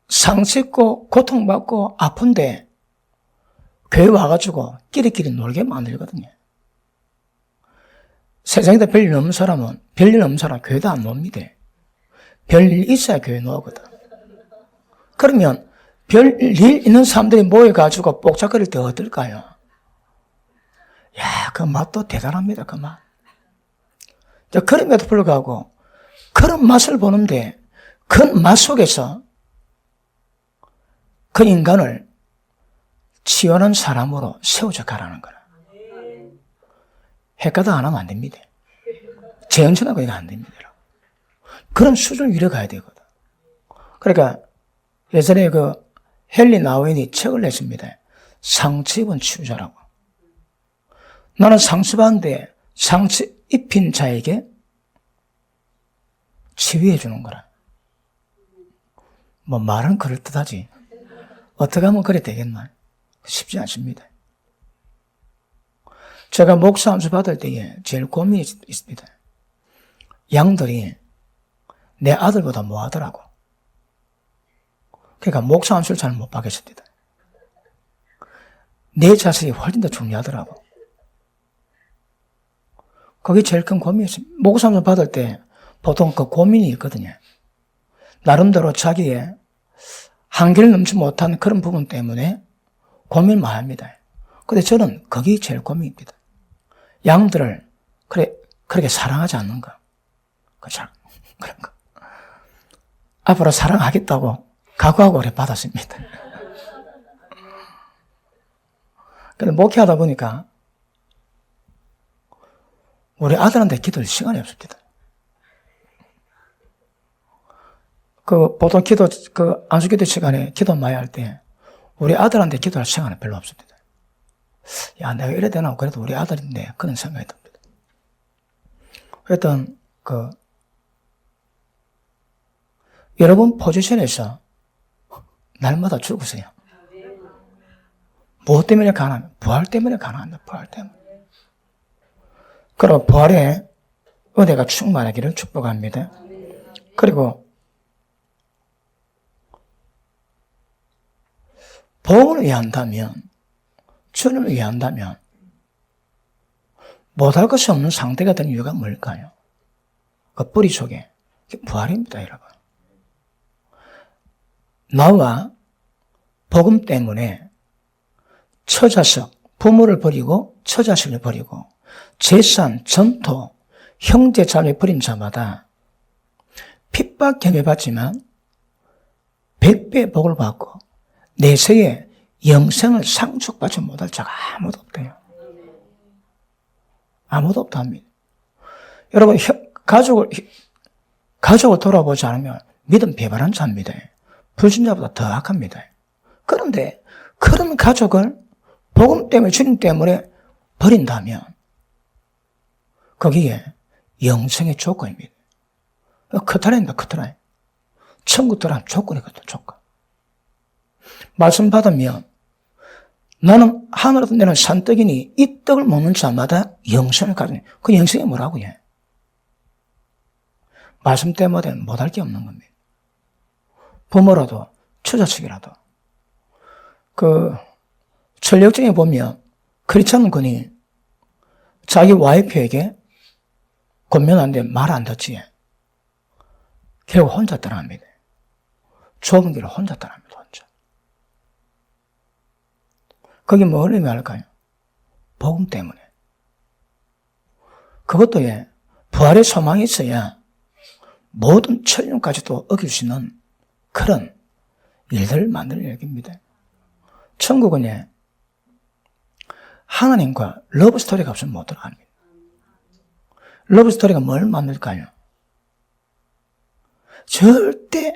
상처있고 고통받고 아픈데 교회 와가지고 끼리끼리 놀게 만들거든요. 세상에다 별일 없는 사람은 교회도 안 놉니다. 별일 있어야 교회 나오거든. 그러면 별일 있는 사람들이 모여가지고 복잡거릴 때 어떨까요? 야, 그 맛도 대단합니다, 그 맛. 그럼에도 불구하고 그런 맛을 보는데 그 맛 속에서 그 인간을 치열한 사람으로 세워져 가라는 거라. 헷가다 안 하면 안 됩니다. 재현천하고 이거 안 됩니다. 그런 수준을 이뤄가야 되거든. 그러니까 예전에 헨리 나우엔이 책을 냈습니다. 상처 입은 치유자라고. 나는 상처받는데 상처 입힌 자에게 치유해 주는 거라. 뭐 말은 그럴듯하지. 어떻게 하면 그래 되겠나? 쉽지 않습니다. 제가 목사 안수 받을 때에 제일 고민이 있습니다. 양들이 내 아들보다 뭐하더라고. 그러니까 목사 안수를 잘 못 받겠습니다. 내 자식이 훨씬 더 중요하더라고. 그게 제일 큰 고민이었습니다. 목사 안수 받을 때 보통 그 고민이 있거든요. 나름대로 자기의 한계를 넘지 못한 그런 부분 때문에 고민을 많이 합니다. 근데 저는 그게 제일 고민입니다. 양들을 그렇게 사랑하지 않는 거. 그런 거. 앞으로 사랑하겠다고 각오하고 오래 받았습니다. 근데 목회하다 보니까 우리 아들한테 기도할 시간이 없습니다. 보통 안수기도 시간에 기도 많이 할 때, 우리 아들한테 기도할 시간은 별로 없습니다. 야, 내가 이래 되나? 그래도 우리 아들인데, 그런 생각이 듭니다. 하여튼, 여러분 포지션에서 날마다 죽으세요. 무엇 때문에 가능합니까? 부활 때문에 가능합니다. 부활 때문에. 그럼 부활의 은혜가 충만하기를 축복합니다. 그리고 복음을 위한다면, 주님을 위한다면 못할 것이 없는 상태가 된 이유가 뭘까요? 그 뿌리 속에 부활입니다, 여러분. 나와 복음 때문에 처자식, 부모를 버리고 처자식을 버리고 재산, 전토, 형제, 자매 버린 자마다 핍박 경외받지만 100배 복을 받고 내세에 영생을 상속받지 못할 자가 아무도 없대요. 아무도 없다 합니다. 여러분, 가족을 돌아보지 않으면 믿음 배반한 자입니다. 불신자보다 더 악합니다. 그런데 그런 가족을 복음 때문에, 주님 때문에 버린다면 거기에 영생의 조건입니다. 커트라인입니다. 커트라인. 천국 들어가는 조건이거든요. 조건. 말씀 받으면 나는 하늘에서 내는 산떡이니 이 떡을 먹는 자마다 영생을 가지니, 그 영생이 뭐라고 해? 말씀 때문에 못할 게 없는 겁니다. 부모라도 처자식이라도. 전력증에 보면 크리스찬 군이 자기 와이프에게 권면하는데 말 안 듣지. 결국 혼자 떠납니다. 좁은 길을 혼자 떠납니다. 혼자. 그게 뭘 의미할까요? 복음 때문에. 그것도 부활의 소망이 있어야 모든 천륜까지도 어길 수 있는 그런 일들을 만드는 얘기입니다. 천국은 하나님과 러브 스토리가 없으면 못 들어갑니다. 러브 스토리가 뭘 만들까요? 절대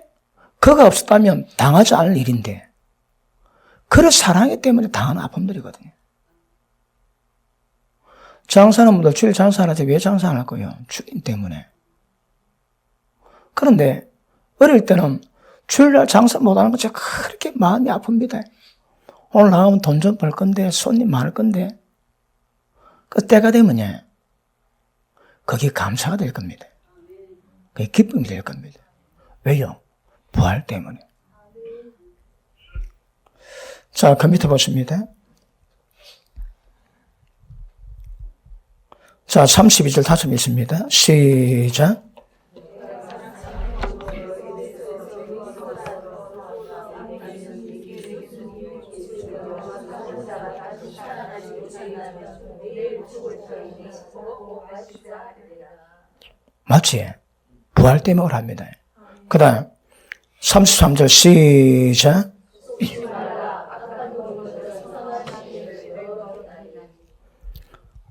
그가 없었다면 당하지 않을 일인데 그런 사랑이 때문에 당하는 아픔들이거든요. 장사하는 분들 주일 장사하는데 왜 장사 안 할 거예요? 주인 때문에. 그런데 어릴 때는 주일날 장사 못하는 거 제가 그렇게 마음이 아픕니다. 오늘 나가면 돈 좀 벌 건데, 손님 많을 건데. 그 때가 되면요, 그게 감사가 될 겁니다. 그게 기쁨이 될 겁니다. 왜요? 부활 때문에. 자, 그 밑에 보십니다. 자, 32절 다시 읽습니다. 시작. 마치 부활 때문에 오랍니다. 그 다음 33절 시작.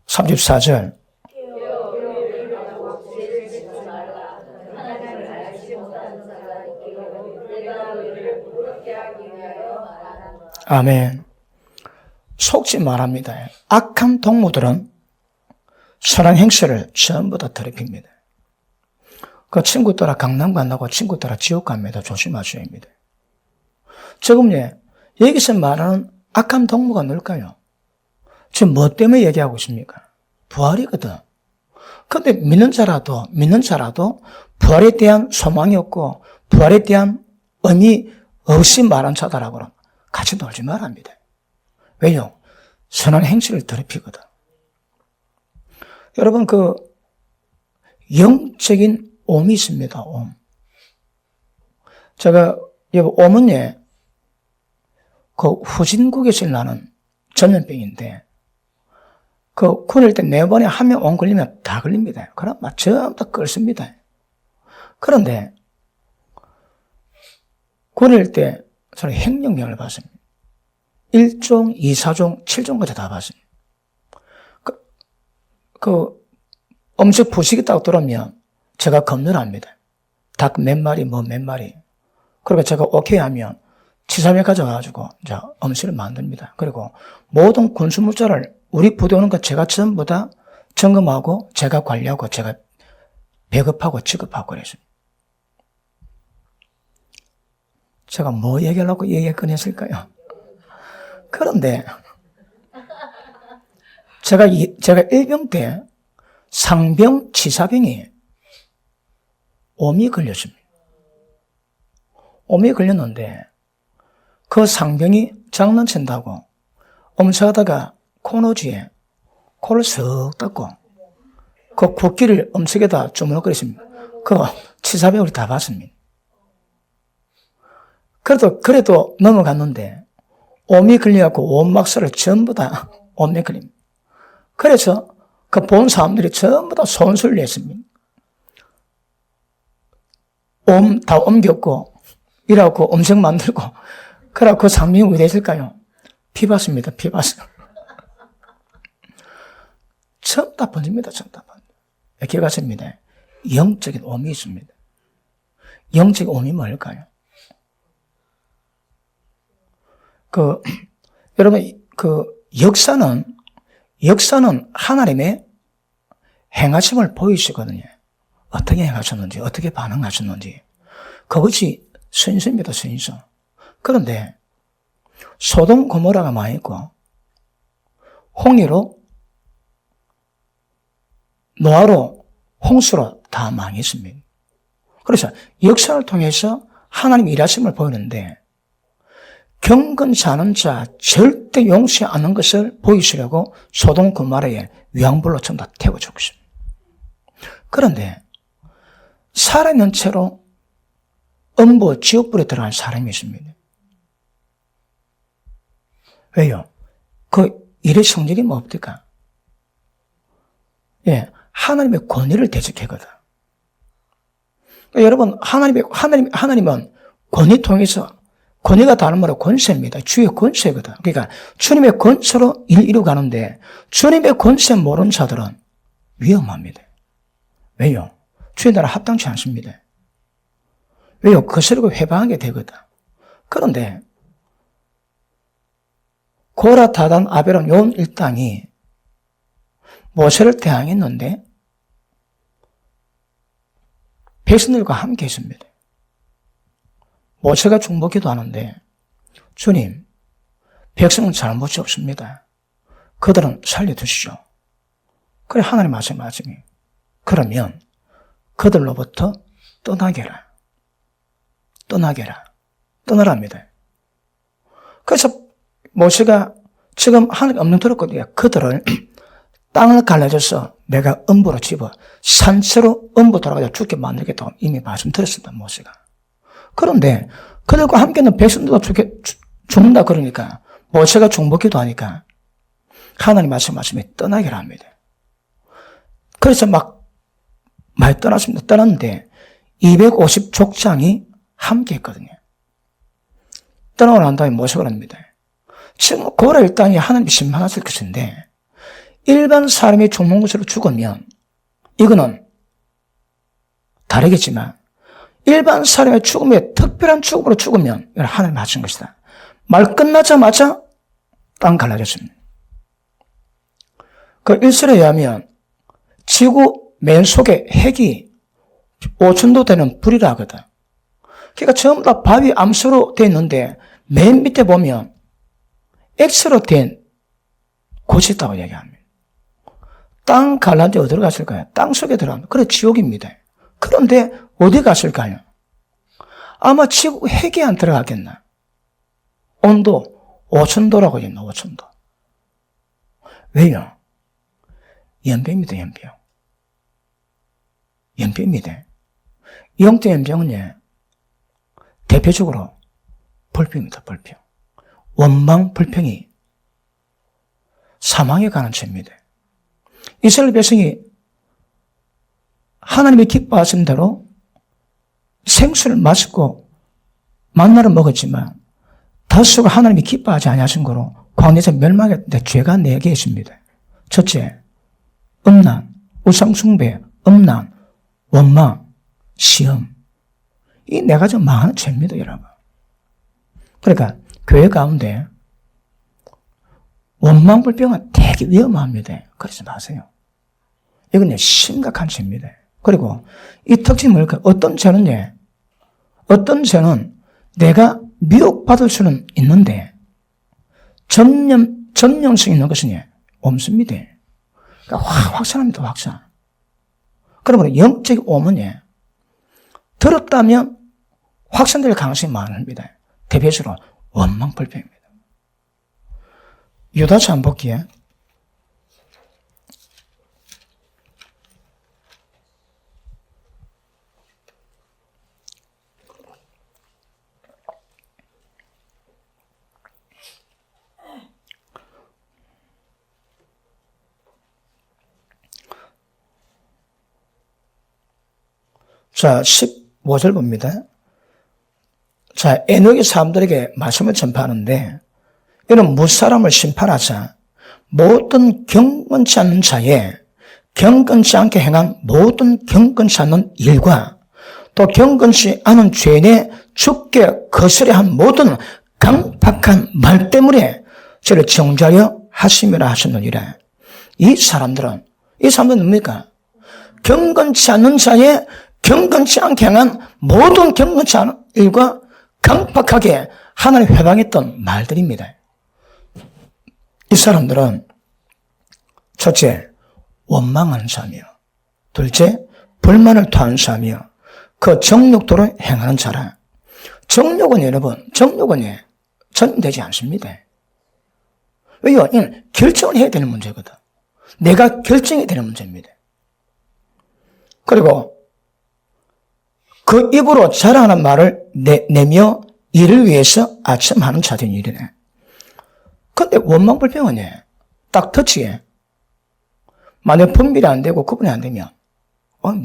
(34절) 아멘. 속지 말합니다. 악한 동무들은 선한 행실을 전부 다 더럽힙니다. 그 친구 따라 강남 간다고 친구 따라 지옥 갑니다. 조심하셔야 합니다. 지금 여기서 말하는 악한 동무가 뭘까요? 지금 뭐 때문에 얘기하고 있습니까? 부활이거든. 근데 믿는 자라도 부활에 대한 소망이 없고 부활에 대한 의미 없이 말한 자다라고 그러면 같이 놀지 말합니다. 왜요? 선한 행실을 더럽히거든. 여러분, 그 영적인 옴이 있습니다. 옴. 제가 옴은 그 후진국에서 나는 전염병인데 그 굴릴 때 4번에 한 명 옴 걸리면 다 걸립니다. 그럼 막 전부 다 끓습니다. 그런데 굴릴 때 저는 행령명을 봤습니다. 1종, 2, 4종, 7종까지 다 봤습니다. 음식 부시겠다고 들어오면 제가 검열을 합니다. 닭 몇 마리, 뭐 몇 마리. 그러니까 제가 오케이 하면 치사에 가져가지고 이제 음식을 만듭니다. 그리고 모든 군수물자를 우리 부대 오는 거 제가 전부 다 점검하고 제가 관리하고 제가 배급하고 취급하고 그랬습니다. 제가 뭐 얘기하려고 얘기 꺼냈을까요? 그런데 제가 일병 때 상병 치사병이 옴이 걸렸습니다. 옴이 걸렸는데 그 상병이 장난친다고 음식하다가 코너지에 코를 쓱 닦고 그 국기를 음식에다 주물럭거렸습니다. 그 치사병을 다 봤습니다. 그래도 넘어갔는데 옴이 걸려갖고 온막살을 전부 다 옴이 걸립니다. 그래서 그 본 사람들이 전부 다 손수를 냈습니다. 옴 다 옮겼고 이라고 음식 만들고 그래갖고 그 상명이 어디 있을까요? 피봤습니다. 피봤어. 처음 다 번집니다. 처음 다 번집니다. 기억하십니다. 영적인 옴이 있습니다. 영적인 옴이 뭘까요? 여러분, 역사는 하나님의 행하심을 보이시거든요. 어떻게 행하셨는지, 어떻게 반응하셨는지. 그것이 선서입니다, 선서. 그런데, 소돔 고모라가 망했고, 홍해로, 노아로, 홍수로 다 망했습니다. 그래서 역사를 통해서 하나님의 일하심을 보이는데, 경건 사는 자 절대 용서 않는 것을 보이시려고 소돔 고모라에 위황불로 전부 다 태워 죽습니다. 그런데 살아있는 채로 음부 지옥불에 들어간 사람이 있습니다. 왜요? 그 일의 성질이 뭡니까? 하나님의 권위를 대적하거든. 여러분, 하나님은 권위 통해서 권위가 다른 말로 권세입니다. 주의 권세거든. 그러니까 주님의 권세로 일 이루가는데 주님의 권세 모르는 자들은 위험합니다. 왜요? 주의 나라 합당치 않습니다. 왜요? 거스르고 회방하게 되거든. 그런데 고라, 다단, 아벨론, 요 일당이 모세를 대항했는데 백성들과 함께 있습니다. 모세가 중보기도 하는데 주님, 백성은 잘못이 없습니다. 그들은 살려두시죠. 그래 하나님 말씀이 그러면 그들로부터 떠나게라. 떠나랍니다. 그래서 모세가 지금 하나님 엄령 들었거든요. 그들을 땅을 갈라져서 내가 음부로 집어 산채로 음부 돌아가서 죽게 만들겠다고 이미 말씀드렸습니다. 모세가. 그런데 그들과 함께는 백성들도 죽는다 그러니까 모세가 중보기도 하니까 하나님 말씀이 떠나기를 합니다. 그래서 막 많이 떠났습니다. 떠났는데 250족장이 함께 했거든요. 떠나고 난 다음에 모세가 합니다. 지금 고라 땅이 하나님이 심판하실 것인데 일반 사람이 죽는 것으로 죽으면 이거는 다르겠지만 일반 사람의 죽음에 특별한 죽음으로 죽으면 이건 하나님 하신 것이다. 말 끝나자마자 땅 갈라졌습니다. 그 일설에 의하면 지구 맨 속에 핵이 5천도 되는 불이라 하거든. 그러니까 전부 다 바위 암수로 되어 있는데 맨 밑에 보면 X로 된 곳이 있다고 얘기합니다. 땅 갈라져 어디로 갔을까요? 땅 속에 들어갑니다. 그래 지옥입니다. 그런데 어디 갔을까요? 아마 지구 핵에 안 들어가겠나? 온도 5천도라고 했나? 5천도. 왜요? 연병입니다. 연병입니다. 영적 연병은 대표적으로 불평입니다. 불평. 원망, 불평이 사망에 관한 죄입니다. 이스라엘 백성이 하나님이 기뻐하신 대로 생수를 마시고 만나를 먹었지만 다수가 하나님이 기뻐하지 아니하신 거로 광야에서 멸망했는데 죄가 4개 있습니다. 첫째, 음란, 우상숭배, 음란, 원망, 시험. 이 4가지 망하는 죄입니다, 여러분. 그러니까 교회 가운데 원망, 불평은 되게 위험합니다. 그러지 마세요. 이건 심각한 죄입니다. 그리고 이 특징이 뭘까? 어떤 죄는 내가 미혹받을 수는 있는데 전념성 있는 것은 없습니다. 그러니까 확산합니다. 확산. 그러므로 영적 오문이 들었다면 확산될 가능성이 많습니다. 대표적으로 원망, 불평입니다. 유다서 한번 볼게요. 자, 15절 봅니다. 자, 에녹이 사람들에게 말씀을 전파하는데 이는 무사람을 심판하자 모든 경건치 않는 자에 경건치 않게 행한 모든 경건치 않는 일과 또 경건치 않은 죄인의 죽게 거스려한 모든 강박한 말 때문에 저를 정죄하여 하심이라 하셨느니라. 이 사람들은 뭡니까? 경건치 않는 자에 경건치 않게 행한 모든 경건치 않은 일과 강박하게 하나님 회방했던 말들입니다. 이 사람들은 첫째, 원망하는 자며 둘째, 불만을 토하는 자며 그 정욕도로 행하는 자라. 정욕은 여러분, 전되지 않습니다. 왜요? 이는 결정을 해야 되는 문제거든. 내가 결정해야 되는 문제입니다. 그리고 그 입으로 자랑하는 말을 내며 이를 위해서 아첨하는 자들이 이르네. 근데 원망 불평은 딱 터치에 만약 분별이 안 되고 구분이 안 되면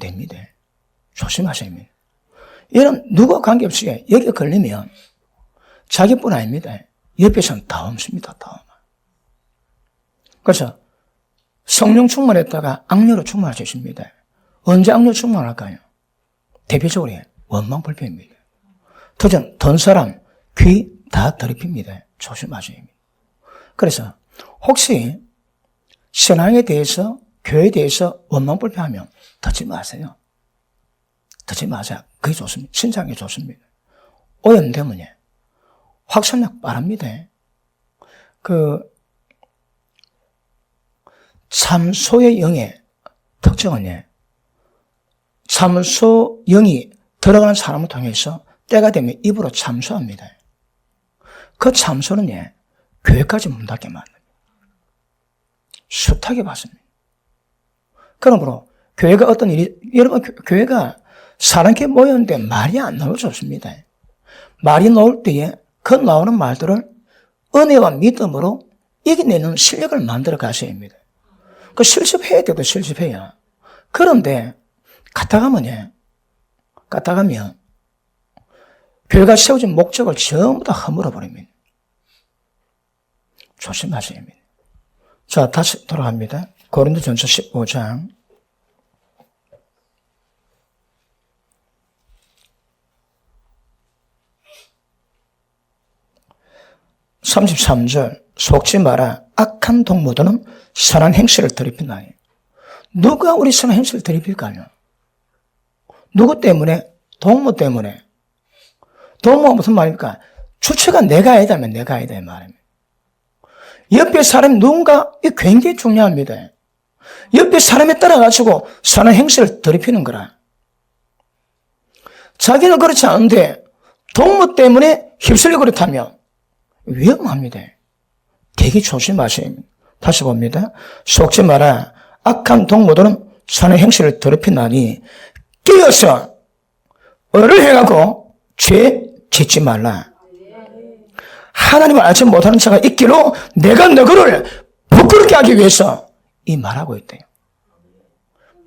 됩니다. 조심하셔야 합니다. 이런 누가 관계없이 여기에 걸리면 자기뿐 아닙니다. 옆에서는 다 옮습니다. 다 옮아. 그래서 성령 충만했다가 악녀로 충만할 수 있습니다. 언제 악녀 충만할까요? 대표적으로 원망 불평입니다. 터전 던 사람 귀 다 더럽힙니다. 조심하셔야 합니다. 그래서 혹시 신앙에 대해서 교회에 대해서 원망불평하면 듣지 마세요. 듣지 마세요. 그게 좋습니다. 신장이 좋습니다. 오염되면 확산력 빠릅니다. 참소의 영의 특징은 참소 영이 들어가는 사람을 통해서 때가 되면 입으로 참소합니다. 그 참소는 교회까지 문 닫게 만듭니다. 숱하게 받습니다. 그러므로 교회가 어떤 일이, 여러분, 교회가 사람께 모였는데 말이 안 나올 수 없습니다. 말이 나올 때에 그 나오는 말들을 은혜와 믿음으로 이겨내는 실력을 만들어 가셔야 합니다. 그 실습해야 돼도 실습해야. 그런데 갔다 가면 교회가 세워진 목적을 전부 다 허물어 버립니다. 조심하셔야 합니다. 자, 다시 돌아갑니다. 고린도전서 15장 33절 속지 마라. 악한 동무들은 선한 행실을 더럽힌다니. 누가 우리 선한 행실을 더럽힐까요? 누구 때문에? 동무 때문에. 동무가 무슨 말입니까? 주체가 내가 아니다면 내가 아니다 이 말입니다. 옆에 사람이 누군가, 이게 굉장히 중요합니다. 옆에 사람에 따라가지고 선한 행실을 더럽히는 거라. 자기는 그렇지 않은데 동무 때문에 휩쓸려 그렇다면 위험합니다. 되게 조심하셔야 합니다. 다시 봅니다. 속지 마라. 악한 동무들은 선한 행실을 더럽힌다니 깨어서 의를 해가고 죄 짓지 말라. 하나님을 알지 못하는 자가 있기로 내가 너희를 부끄럽게 하기 위해서 이 말하고 있대요.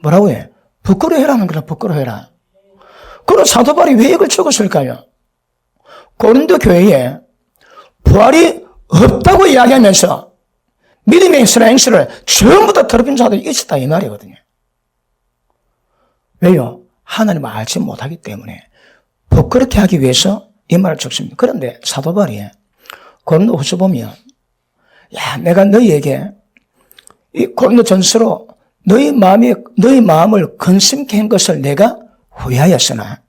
뭐라고 해? 부끄러워해라는 거라. 부끄러워해라. 그럼 사도 바울이 왜 이걸 적었을까요? 고린도 교회에 부활이 없다고 이야기하면서 믿음의 선한 행실을 전부 다 더럽힌 자들이 있었다 이 말이거든요. 왜요? 하나님을 알지 못하기 때문에 부끄럽게 하기 위해서 이 말을 적습니다. 그런데 사도 바울이 고린도후서 보면 내가 너희에게 이 고린도전서로 너희 마음을 근심케 한 것을 내가 후회하였으나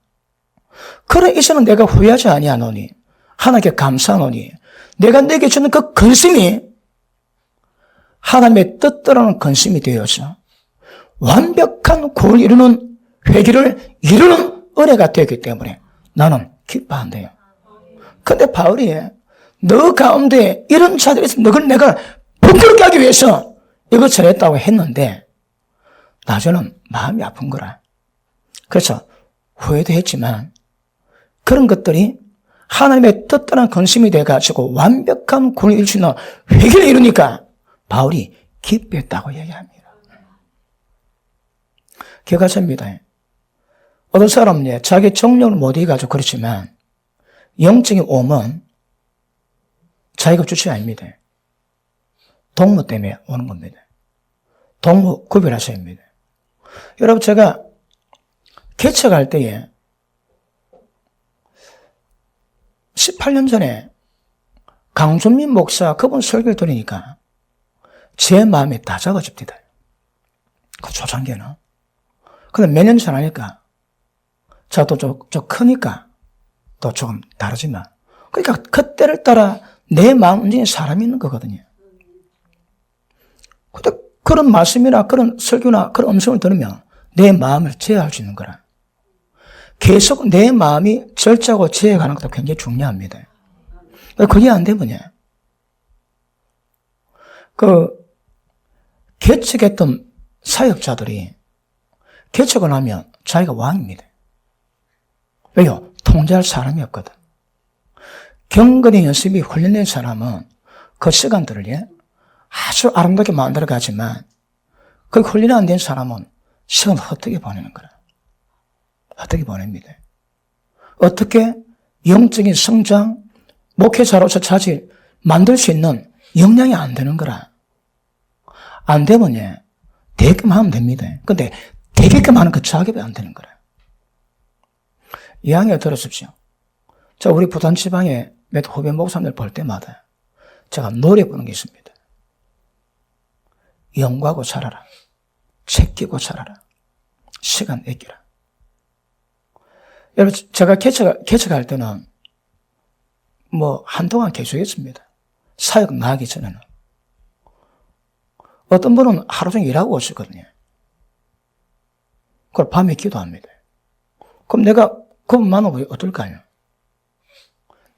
그런 이서는 내가 후회하지 아니하노니 하나님께 감사하노니 내가 너에게 주는 그 근심이 하나님의 뜻대로는 근심이 되어서 완벽한 구원을 이루는 회개를 이루는 은혜가 되었기 때문에 나는 기뻐한대요. 그런데 바울이 너 가운데 이런 자들이 있으면 너를 내가 부끄럽게 하기 위해서 이거 전했다고 했는데 나중에는 마음이 아픈 거라. 그래서 후회도 했지만 그런 것들이 하나님의 뜻대로는 근심이 돼가지고 완벽한 구원을 이룰 수 있는 회개를 이루니까 바울이 기뻐했다고 얘기합니다. 기억하십니다. 어떤 사람은 자기 정력을 못 이겨가지고 그렇지만 영적인 오면 자기가 주체가 아닙니다. 동무 때문에 오는 겁니다. 동무 구별하셔야 합니다. 여러분 제가 개척할 때에 18년 전에 강준민 목사 그분 설교를 들으니까 제 마음이 다 작아집니다. 그 초창기에는. 근데 몇 년 지나니까 제가 또 좀 크니까 또 조금 다르지만 그러니까 그때를 따라 내 마음 움직이는 사람이 있는 거거든요. 근데 그런 말씀이나 그런 설교나 그런 음성을 들으면 내 마음을 제어할 수 있는 거라. 계속 내 마음이 절제하고 제어가는 것도 굉장히 중요합니다. 그게 안 되면요. 개척했던 사역자들이 개척을 하면 자기가 왕입니다. 왜요? 통제할 사람이 없거든. 경건의 연습이 훈련된 사람은 그 시간들을 아주 아름답게 만들어 가지만 그 훈련이 안 된 사람은 시간을 헛되게 보내는 거라. 헛되게 보냅니다. 어떻게 영적인 성장, 목회자로서 자질 만들 수 있는 역량이 안 되는 거라. 안 되면 되게끔 하면 됩니다. 근데 되게끔 하는 그 작업이 안 되는 거라. 이야기 들으십시오. 자, 우리 부산 지방에 몇 후배 목사님들 볼 때마다 제가 노래 부르는 게 있습니다. 영구하고 살아라. 챙기고 살아라. 시간 아껴라. 여러분, 제가 개척할 때는 한동안 계속했습니다. 사역 나가기 전에는. 어떤 분은 하루 종일 일하고 오시거든요. 그걸 밤에 기도합니다. 그럼 내가 그분 만나고 어떨까요?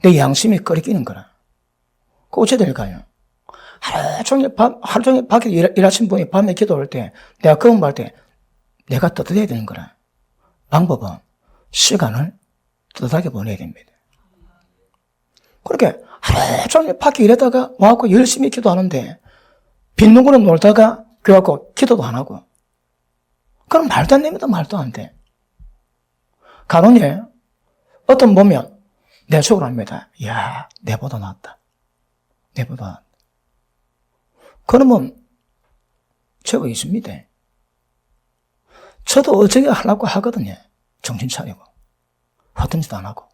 내 양심이 끓이기는 거라. 그거 어찌 될까요? 하루 종일 밖에 일하신 분이 밤에 기도할 때, 내가 그분 볼 때, 내가 떳떳해야 되는 거라. 방법은 시간을 떳떳하게 보내야 됩니다. 그렇게 하루 종일 밖에 일하다가 와갖고 열심히 기도하는데, 빈둥거려 놀다가 교회 와갖고 기도도 안 하고. 그럼 말도 안 됩니다. 말도 안 돼. 간혹에 어떤 보면 내 속으로 합니다. 이야, 내보다 낫다. 내보다 낫다. 그러면 제가 있습니다. 저도 어쩌게 하려고 하거든요. 정신 차리고. 허튼 짓도 안 하고.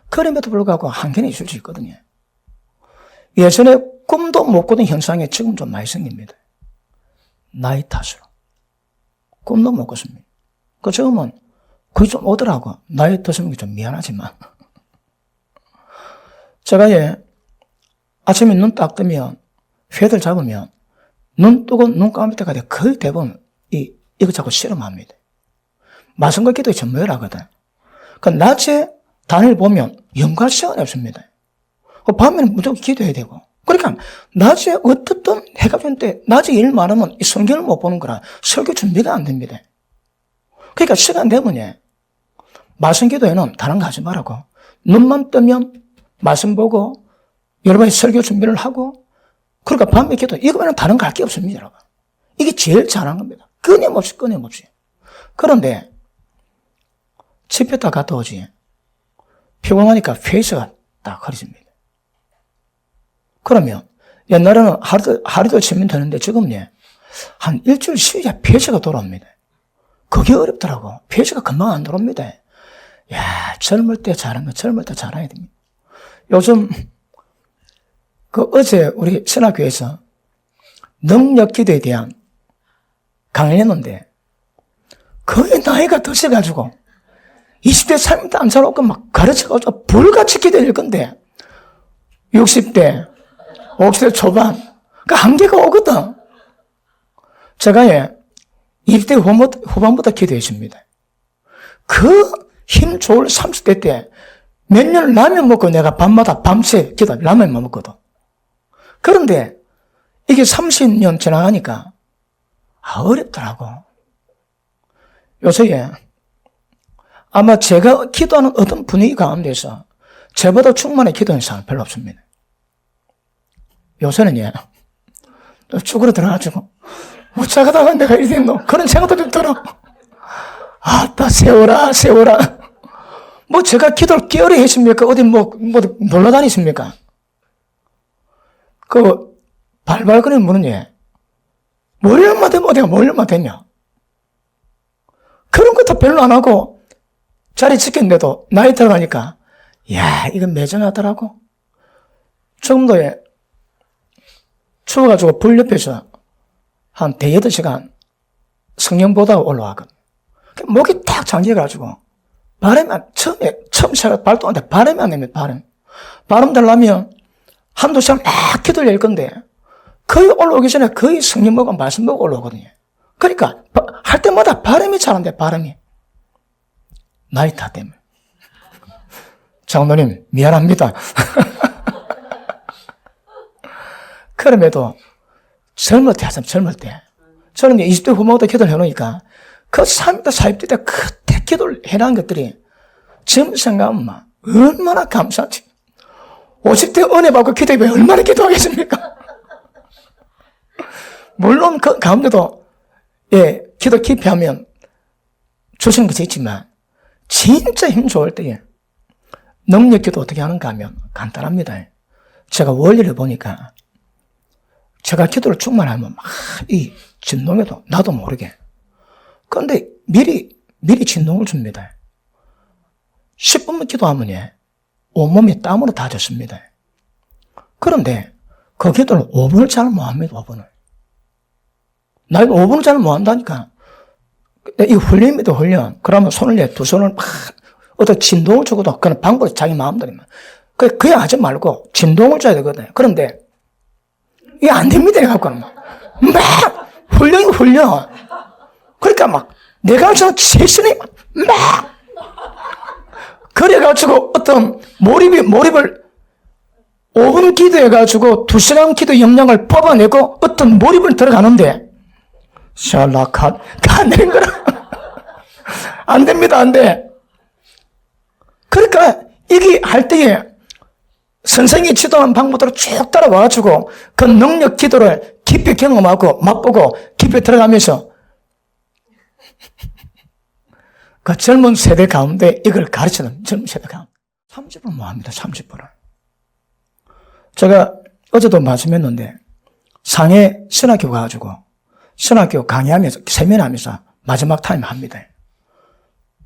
그럼에도 불구하고 한계는 있을 수 있거든요. 예전에 꿈도 못 꾸던 현상이 지금 좀 많이 생깁니다. 나이 탓으로. 꿈도 못 꿨습니다. 그 지금은 그게 좀 오더라고. 나이 드시면 좀 미안하지만. 제가 아침에 눈 딱 뜨면, 회들 잡으면, 눈 뜨고 눈 감을 때까지 거의 대부분 이거 자꾸 실험합니다. 마성과 기도의 전무회라거든. 그 낮에 단일 보면 연구할 시간이 없습니다. 밤에는 무조건 기도해야 되고. 그러니까 낮에 어떻든 해가 질 때 낮에 일 많으면 이 성경을 못 보는 거라 설교 준비가 안 됩니다. 그러니까 시간 되면 말씀 기도에는 다른 거 하지 말라고. 눈만 뜨면 말씀 보고 여러분이 설교 준비를 하고 그러니까 밤에 기도 이거 말고는 다른 거 할 게 없습니다. 여러분. 이게 제일 잘한 겁니다. 끊임없이. 그런데 집에 딱 갔다 오지. 피곤하니까 페이스가 딱 흐려집니다. 그러면 옛날에는 하루도 치면 되는데 지금은 한 일주일 쉬어야 페이스가 돌아옵니다. 그게 어렵더라고. 페이스가 금방 안 돌아옵니다. 야, 젊을 때 잘한 거 젊을 때 잘해야 됩니다. 요즘 어제 우리 신학교에서 능력 기도에 대한 강의를 했는데 거의 나이가 드셔가지고 20대 30대 안 살아오고 막 가르쳐가지고 불같이 기도할 건데 60대 50대 초반 그 한계가 오거든. 제가 20대 후반부터 기도했습니다. 그 힘 좋을 30대 때 몇 년을 라면 먹고 내가 밤마다 밤새 기도 라면만 먹거든. 그런데 이게 30년 지나가니까 어렵더라고. 요새 아마 제가 기도하는 어떤 분위기 가운데서 저보다 충만히 기도하는 사람 별로 없습니다. 요새는 쭈그러 들어가지고 어쩌다가 내가 이리 됐노? 그런 생각도 좀 들어. 아따 세워라. 제가 기도를 게으르게 했습니까? 어디 놀러 다니십니까? 발발거리는 분은 뭘 얼마 되면 어디가 뭘 얼마 됐냐? 그런 것도 별로 안 하고 자리 지켰는데도 나이 들어가니까 야 이건 매정하더라고. 조금도 추워가지고 불 옆에서 한 대여섯 시간 성령 보다가 올라왔거든. 목이 딱 잠겨가지고 처음 시작할 발도 안 돼. 발음이 안 됩니다. 발음 되려면 한두 시간 막 기도를 할 건데 거의 올라오기 전에 거의 성령 보고 말씀 보고 올라오거든요. 그러니까 할 때마다 발음이 잘 안 돼. 발음이 나이 다 때문에. 장로님 미안합니다. 그럼에도 젊을 때 하자. 젊을 때 저는 20대 후반부터 기도를 해놓으니까 그 30대 40대 때 그때 기도를 해놓은 것들이 지금 생각하면 얼마나 감사하지. 50대 은혜 받고 기도해 얼마나 기도하겠습니까? 물론 그 가운데도 기도 깊이 하면 주신 것이 있지만 진짜 힘 좋을 때에 능력 기도 어떻게 하는가 하면 간단합니다. 제가 원리를 보니까 제가 기도를 충만하면 막 이 진동에도 나도 모르게. 그런데 미리 진동을 줍니다. 10분만 기도하면 온몸이 땀으로 다 젖습니다. 그런데 그 기도를 5분을 잘 못합니다. 5분을. 나 이거 5분을 잘 못한다니까. 이 훈련입니다, 훈련. 그러면 손을 내, 두 손을 막, 어떤 진동을 주고도, 그런 방법이 자기 마음대로만. 그냥 하지 말고, 진동을 줘야 되거든요. 그런데, 이게 안 됩니다, 이래갖고는 막. 훈련이 훈련. 그러니까 막, 내가 저는 최선이 막, 그래가지고 어떤 몰입을 5분 기도해가지고 2시간 기도 역량을 뽑아내고 어떤 몰입을 들어가는데, 샬라칸, 안 되는 거라. 안 됩니다, 안 돼. 그러니까, 이게 할 때에 선생님이 지도한 방법대로 쭉 따라와가지고 그 능력 기도를 깊이 경험하고 맛보고 깊이 들어가면서 그 젊은 세대 가운데 이걸 가르치는 젊은 세대 가운데 30분 뭐 합니다, 30분을. 제가 어제도 말씀했는데 상해 신학교 가가지고 신학교 강의하면서 세미나하면서 마지막 타임 합니다.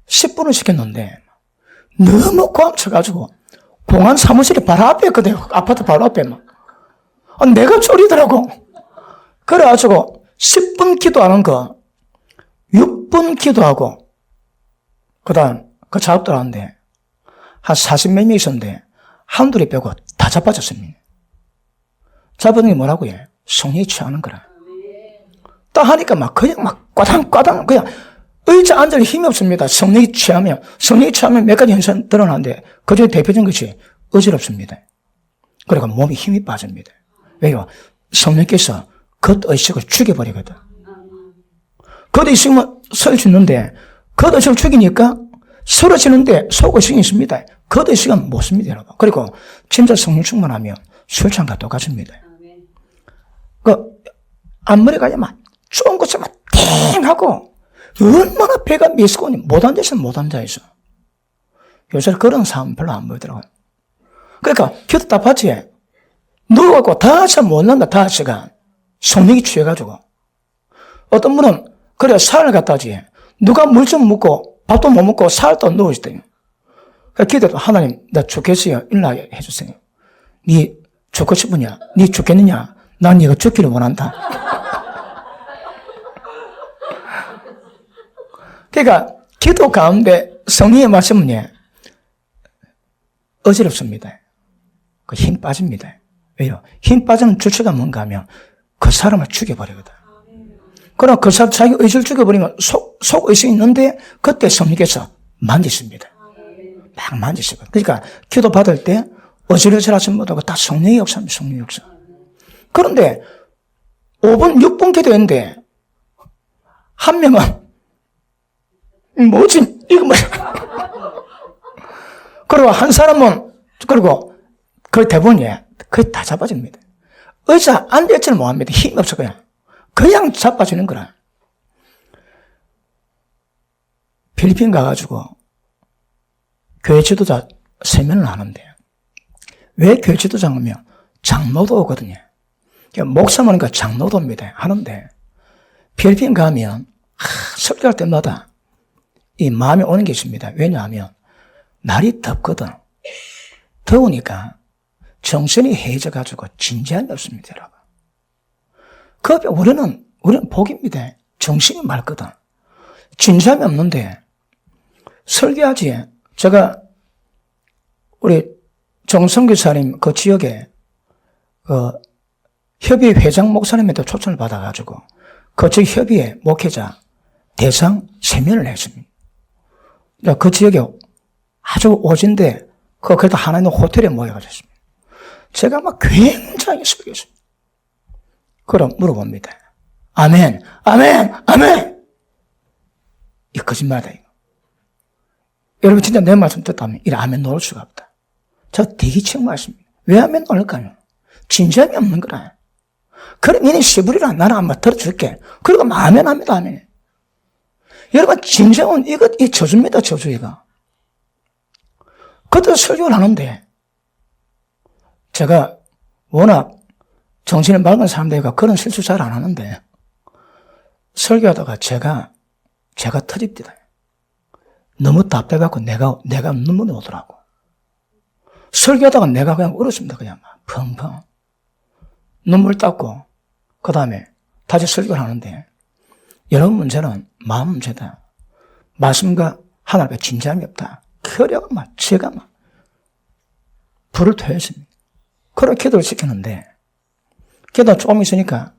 10분을 시켰는데 너무 고함쳐가지고 공안 사무실이 바로 앞에 있거든요. 아파트 바로 앞에 막. 내가 쫄리더라고. 그래가지고 10분 기도하는 거 6분 기도하고 그 다음 그 작업들 하는데 한 40몇 명 있었는데 한둘이 빼고 다 자빠졌습니다. 자빠진 게 뭐라고 해? 성령이 취하는 거라. 딱 하니까 막 그냥 막 꽈당꽈당 그냥 의자 앉을 힘이 없습니다. 성령이 취하면 몇 가지 현상 드러나는데 그중에 대표적인 것이 어지럽습니다. 그리고 몸에 힘이 빠집니다. 왜요? 성령께서 겉의식을 죽여버리거든. 겉의식은 설 죽는데 겉의식을 죽이니까 쓰러지는데 속의식이 있습니다. 겉의식은 못 씁니다, 여러분. 그리고 진짜 성령 충만하면 술창과 똑같습니다. 앞머리가 막 좋은 것을 막 띵 하고 얼마나 배가 미스고니 못 앉아있어, 못 앉아있어. 요새 그런 사람 별로 안 보이더라고요. 그러니까 기도 답하지. 누워갖고 다시 못난다, 다시가. 성령이 취해가지고. 어떤 분은 그래 살을 갖다 하지. 누가 물 좀 먹고 밥도 못 먹고 살도 누워있대요. 기도도 하나님 나 죽겠어요. 일나게 해주세요. 니 죽고 싶으냐? 니 죽겠느냐? 난 네가 죽기를 원한다. 그러니까 기도 가운데 성령의 말씀은 어지럽습니다. 그 힘 빠집니다. 왜요? 힘 빠지는 주체가 뭔가 하면 그 사람을 죽여버리거든. 그럼 그 사람 자기 의지를 죽여버리면 속의식이 있는데 그때 성령께서 만지십니다. 막 만지시거든. 그러니까 기도 받을 때 어지러지하지 못하고 다 성령의 역사입니다. 성령의 역사. 그런데 5분, 6분 기도했는데 한 명은 뭐지? 이거 뭐야? 그리고 한 사람은, 그리고 거의 대부분이 거의 다 자빠집니다. 의자 앉아있지는 못합니다. 힘이 없어, 그냥 자빠지는 거라. 필리핀 가가지고 교회 지도자 세면을 하는데, 왜 교회 지도자 하면 장로도 오거든요. 목사모니까 장로도 옵니다. 하는데, 필리핀 가면, 설교할 때마다 이 마음에 오는 게 있습니다. 왜냐하면 날이 덥거든. 더우니까 정신이 해져가지고 진지함이 없습니다, 여러분. 그 앞에 우리는 복입니다. 정신이 맑거든. 진지함이 없는데 설교하지. 제가 우리 정성교사님 그 지역에 협의 회장 목사님한테 초청을 받아가지고 그 지역 협의회 목회자 대상 세면을 했습니다. 그 지역에 아주 오진데, 그래도 하나 있는 호텔에 모여가졌습니다. 제가 막 굉장히 설교했습니다. 그럼 물어봅니다. 아멘, 아멘, 아멘! 이 거짓말이다, 이거. 여러분 진짜 내 말씀 듣다면 이 아멘 놓을 수가 없다. 저 되게 책망했습니다. 왜 아멘 놓을까요? 진지함이 없는 거라. 그럼 니네 시부리라 나는 한번 들어줄게. 그리고 아멘 합니다, 아멘. 여러분, 진정은 이 저주입니다, 저주, 이거. 그때 설교를 하는데, 제가 워낙 정신이 맑은 사람들이니까 그런 실수 잘 안 하는데, 설교하다가 제가 터집니다. 너무 답답해갖고 내가 눈물이 오더라고. 설교하다가 내가 그냥 울었습니다, 그냥 막, 펑펑. 눈물 닦고, 그 다음에 다시 설교를 하는데, 여러분 문제는 마음 문제다. 말씀과 하나님과 진지함이 없다. 그래가 제가 불을 토했습니다. 그렇게 기도를 시켰는데, 기도 조금 있으니까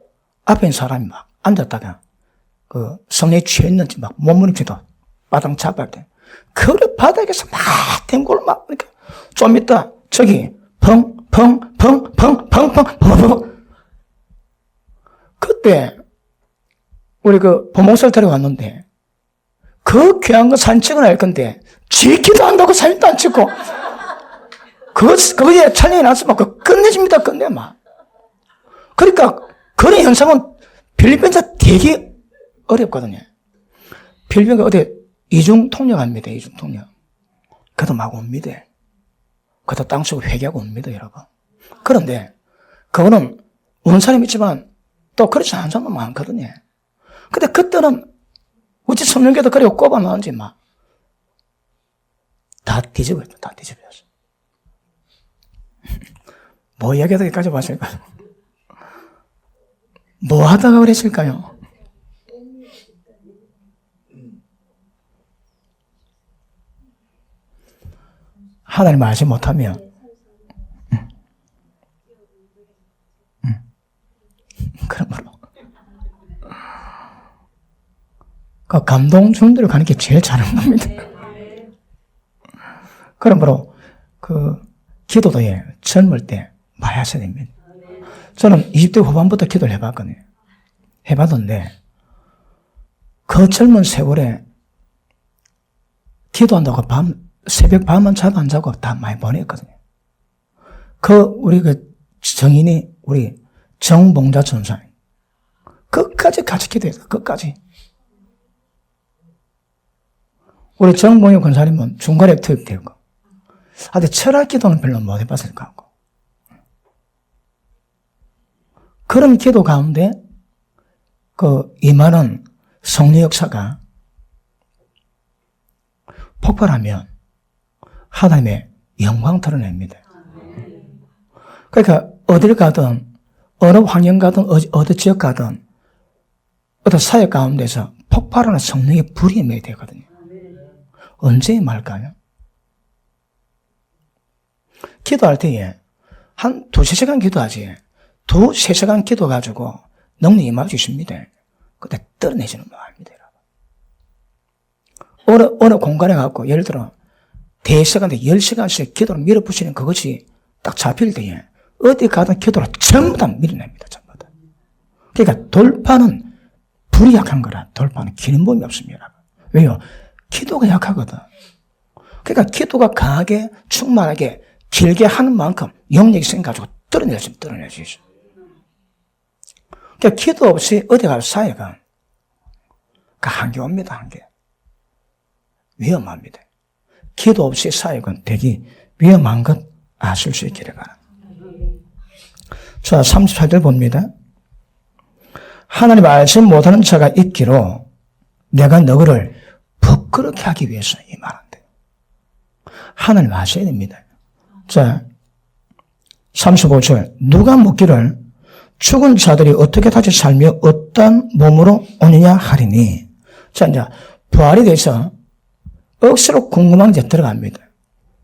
앞에 있는 사람이 앉았다가 성령에 취해 있는지 몸부림치도 바닥 잡을 때, 그래 바닥에서 댕골 그러니까 좀 있다 저기 펑펑펑펑펑펑펑. 그때 우리 보목사를 데려왔는데, 그 귀한 거 사진 찍어낼 건데 지키도 한다고 사진도 안 찍고, 그거에 촬영이 났으면 끝내줍니다. 끝내 그러니까 그런 현상은 필리핀에서 되게 어렵거든요. 필리핀가 어디 이중통역합니다. 이중통역. 그래도 옵니다. 그래도 땅속으로 회개하고 옵니다, 여러분. 그런데 그거는 우는 사람이 있지만 또 그렇지 않은 사람도 많거든요. 근데 그때는 우리 성령께도 그리고 꼽아놓은지 다 뒤집어졌어. 다 뒤집어졌어. 뭐 이야기하다 여기까지 왔을까요? 뭐 하다가 그랬을까요? 하나님 알지 못하면, 그러므로 그 감동 주는 대로 가는 게 제일 잘하는 겁니다. 그러므로 기도도 젊을 때 많이 하셔야 됩니다. 저는 20대 후반부터 기도를 해봤거든요. 해봤는데, 그 젊은 세월에 기도한다고 새벽 밤만 자도 안 자고 다 많이 보냈거든요. 우리 정인이, 우리 정봉자 전사님. 끝까지 같이 기도했어요. 끝까지. 우리 정봉유 권사님은 중간에 투입되고. 근데 철학 기도는 별로 못 해봤을 것 같고. 그런 기도 가운데 임하는 성령 역사가 폭발하면 하나님의 영광 드러냅니다. 그러니까 어딜 가든, 어느 환경 가든, 어느 지역 가든, 어떤 사회 가운데서 폭발하는 성령의 불이 임해야 되거든요. 언제 임할까요? 기도할 때에 한 2-3시간 기도하지, 2-3시간 기도가지고 능력이 임할 수 있습니다. 그때 떨어내지는 말입니다. 어느 공간에 갖고, 예를 들어, 대시간에 10시간씩 기도를 밀어붙이는 그것이 딱 잡힐 때에, 어디 가든 기도를 전부 다 밀어냅니다. 전부 다. 그러니까 돌파는 불이 약한 거라, 돌파는 기는 법이 없습니다. 왜요? 기도가 약하거든. 그러니까 기도가 강하게, 충만하게, 길게 하는 만큼 영역이 생겨가지고 떨어낼 수 있어. 그러니까 기도 없이 어디 가서 사회가 한계 옵니다. 한계. 위험합니다. 기도 없이 사역은 되게 위험한 것 아실 수 있기를 바랍니다. 자, 34절 봅니다. 하나님 알지 못하는 자가 있기로 내가 너를 부끄럽게 하기 위해서 이 말한대. 하나님 아셔야 됩니다. 자, 35절. 누가 묻기를 죽은 자들이 어떻게 다시 살며 어떤 몸으로 오느냐 하리니. 자, 이제 부활에 대해서 억수로 궁금한 게 들어갑니다.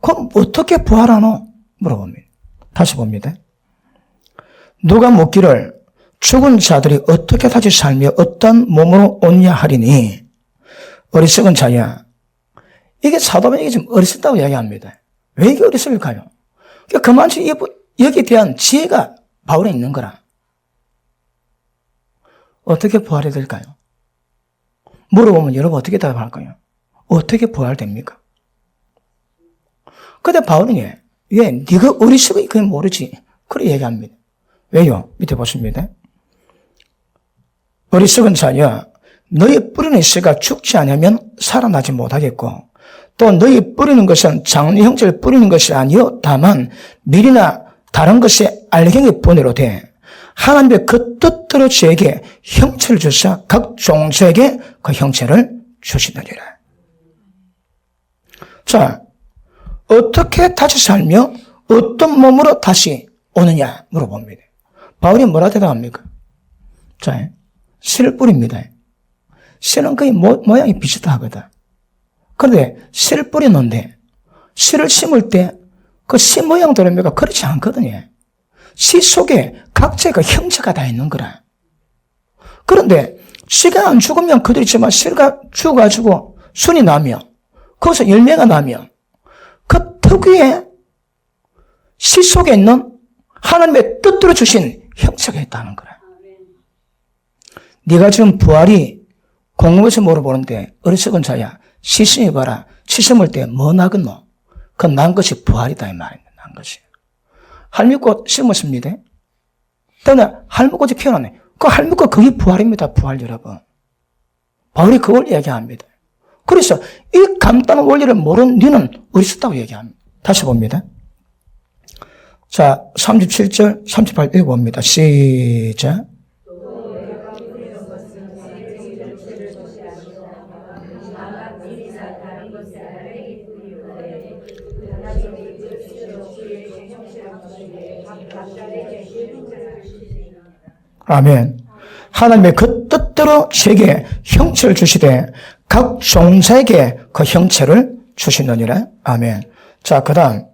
그럼 어떻게 부활하노? 물어봅니다. 다시 봅니다. 누가 묻기를 죽은 자들이 어떻게 다시 살며 어떤 몸으로 오느냐 하리니. 어리석은 자야. 이게 사도행전이 좀 어리석다고 이야기합니다. 왜 이게 어리석을까요? 그만치 여기에 대한 지혜가 바울에 있는 거라. 어떻게 부활이 될까요? 물어보면 여러분 어떻게 대답할까요? 어떻게 부활됩니까? 근데 바울은 네가 어리석어 그건 모르지. 그렇게 얘기합니다. 왜요? 밑에 보십니다. 어리석은 자야, 너희 뿌리는 씨가 죽지 않으면 살아나지 못하겠고, 또 너희 뿌리는 것은 장로 형체를 뿌리는 것이 아니요 다만 밀이나 다른 것이 알갱이 분해로 돼 하나님의 그 뜻대로 저에게 형체를 주사 각 종족에게 그 형체를 주시느니라. 자, 어떻게 다시 살며 어떤 몸으로 다시 오느냐 물어봅니다. 바울이 뭐라 대답합니까? 자, 씨를 뿌립니다. 씨는 거의 모양이 비슷하거든. 그런데 씨를 뿌렸는데 씨를 심을 때 그 씨 모양대로 묘가 그렇지 않거든요. 씨 속에 각자의 그 형체가 다 있는 거라. 그런데 씨가 안 죽으면 그대로 있지만 씨가 죽어가지고 순이 나면 거기서 열매가 나면 그 특유의 씨 속에 있는 하나님의 뜻대로 주신 형체가 있다는 거라. 네가 지금 부활이 궁금해서 물어보는데 어리석은 자야 씨 심어봐라. 씨 심을 때 뭐 나겠노? 그 난 것이 부활이다 이 말입니다. 난 것이. 할미꽃 심었습니다. 그다음에 할미꽃이 피어나네. 그 할미꽃 그게 부활입니다. 부활 여러분. 바울이 그걸 얘기합니다. 그래서 이 간단한 원리를 모르는 너는 어리석다고 얘기합니다. 다시 봅니다. 자, 37절, 38절 읽어봅니다. 시작. 아멘. 하나님의 그 뜻대로 제게 형체를 주시되 각 종자에게 그 형체를 주시느니라. 아멘. 자, 그 다음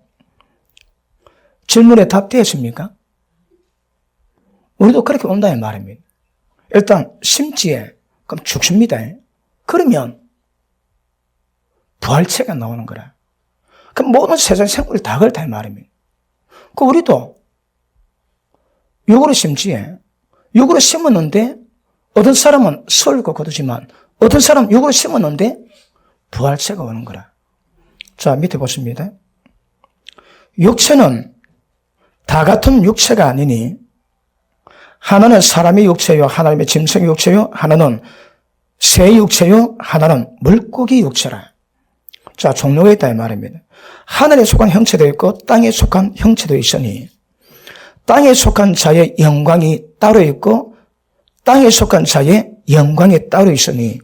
질문에 답되었습니까? 우리도 그렇게 온다는 말입니다. 일단 심지에 그럼 죽습니다. 그러면 부활체가 나오는 거라. 그럼 모든 세상 생물이 다 그렇다 이 말입니다. 그 우리도 육으로 심지에 육으로 심었는데 어떤 사람은 썰고 거두지만 어떤 사람은 육으로 심었는데 부활체가 오는 거라. 자, 밑에 보십니다. 육체는 다 같은 육체가 아니니 하나는 사람의 육체요 하나님의 짐승의 육체요 하나는 새의 육체요 하나는 물고기 육체라. 자, 종류가 있다 이 말입니다. 하늘에 속한 형체도 있고 땅에 속한 형체도 있으니 땅에 속한 자의 영광이 따로 있고 땅에 속한 자의 영광이 따로 있으니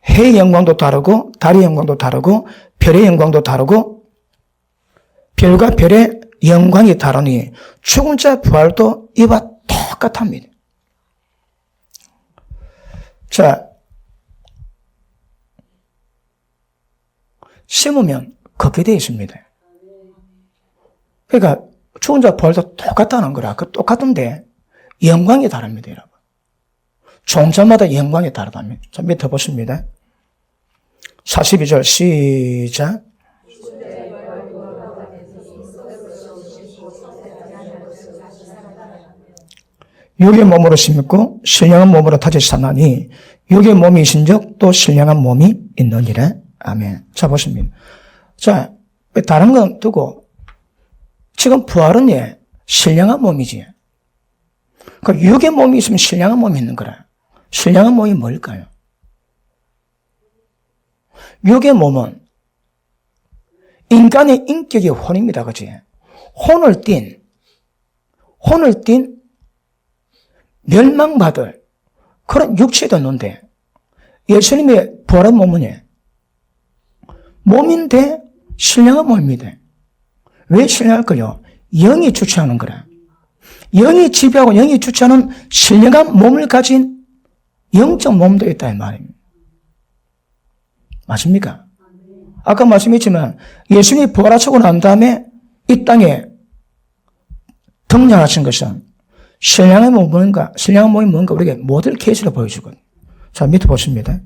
해의 영광도 다르고 달의 영광도 다르고 별의 영광도 다르고 별과 별의 영광이 다르니 죽은 자 부활도 이와 똑같답니다. 자, 심으면 걷게 되어 있습니다. 그러니까 죽은 자 부활도 똑같다는 거라. 그 똑같은데 영광이 다릅니다, 여러분. 종자마다 영광이 다르답니다. 자, 밑에 보십니다. 42절 시작. 육의 몸으로 심고 신령한 몸으로 다시 사나니 육의 몸이 있은즉 또 신령한 몸이 있느니라. 아멘. 자, 보십니다. 자, 다른 건 두고 지금 부활은 신령한 몸이지. 그 육의 몸이 있으면 신령한 몸이 있는 거라. 신령한 몸이 뭘까요? 육의 몸은 인간의 인격의 혼입니다. 그치? 혼을 띤 멸망받을 그런 육체도 있는데 예수님의 부활한 몸은 몸인데 신령한 몸입니다. 왜 신령할까요? 영이 주체하는 거라. 영이 지배하고 영이 주체하는 신령한 몸을 가진 영적 몸도 있다 이 말입니다. 맞습니까? 아까 말씀했지만 예수님이 부활하시고 난 다음에 이 땅에 등장하신 것은 신령한 몸이 뭔가, 신령한 몸이 뭔가 우리에게 모델 케이스로 보여주거든요. 자, 밑에 보십니다.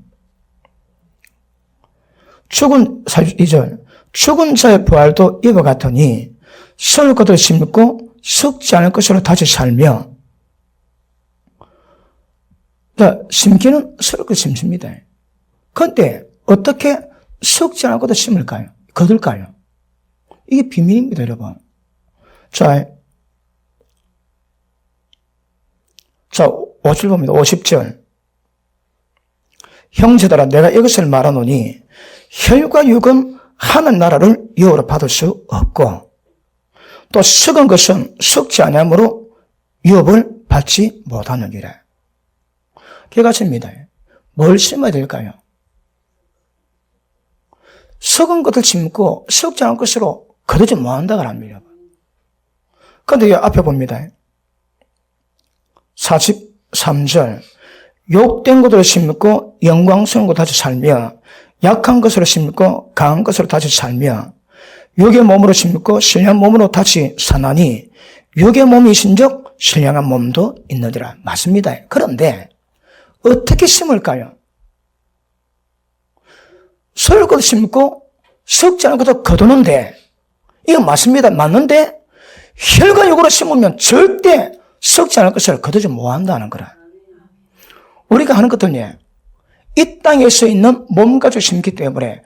죽은 42절 죽은 자의 부활도 이와 같으니 썩을 것을 심고 썩지 않을 것으로 다시 살며, 그러니까 심기는 썩을 것을 심습니다. 그런데 어떻게 썩지 않을 것을 심을까요? 거둘까요? 이게 비밀입니다, 여러분. 자, 50절 봅니다. 50절. 형제들아, 내가 이것을 말하노니 혈과 육은 하늘 나라를 유업으로 받을 수 없고 또 썩은 것은 썩지 아니하므로 유업을 받지 못하느니라. 그같습니다. 뭘 심어야 될까요? 썩은 것을 심고 썩지 않은 것으로 거두지 못한다고 합니다. 그런데 앞에 봅니다. 43절. 욕된 것으로 심고 영광스러운 것 다시 살며 약한 것으로 심고 강한 것으로 다시 살며 육의 몸으로 심고 신령한 몸으로 다시 사나니 육의 몸이신즉 신령한 몸도 있느니라. 맞습니다. 그런데 어떻게 심을까요? 썩을 것을 심고 썩지 않은 것을 거두는데 이거 맞습니다. 맞는데 혈과 육으로 심으면 절대 썩지 않을 것을 거두지 못한다는 거라. 우리가 하는 것들은 이 땅에서 있는 몸 가지고 심기 때문에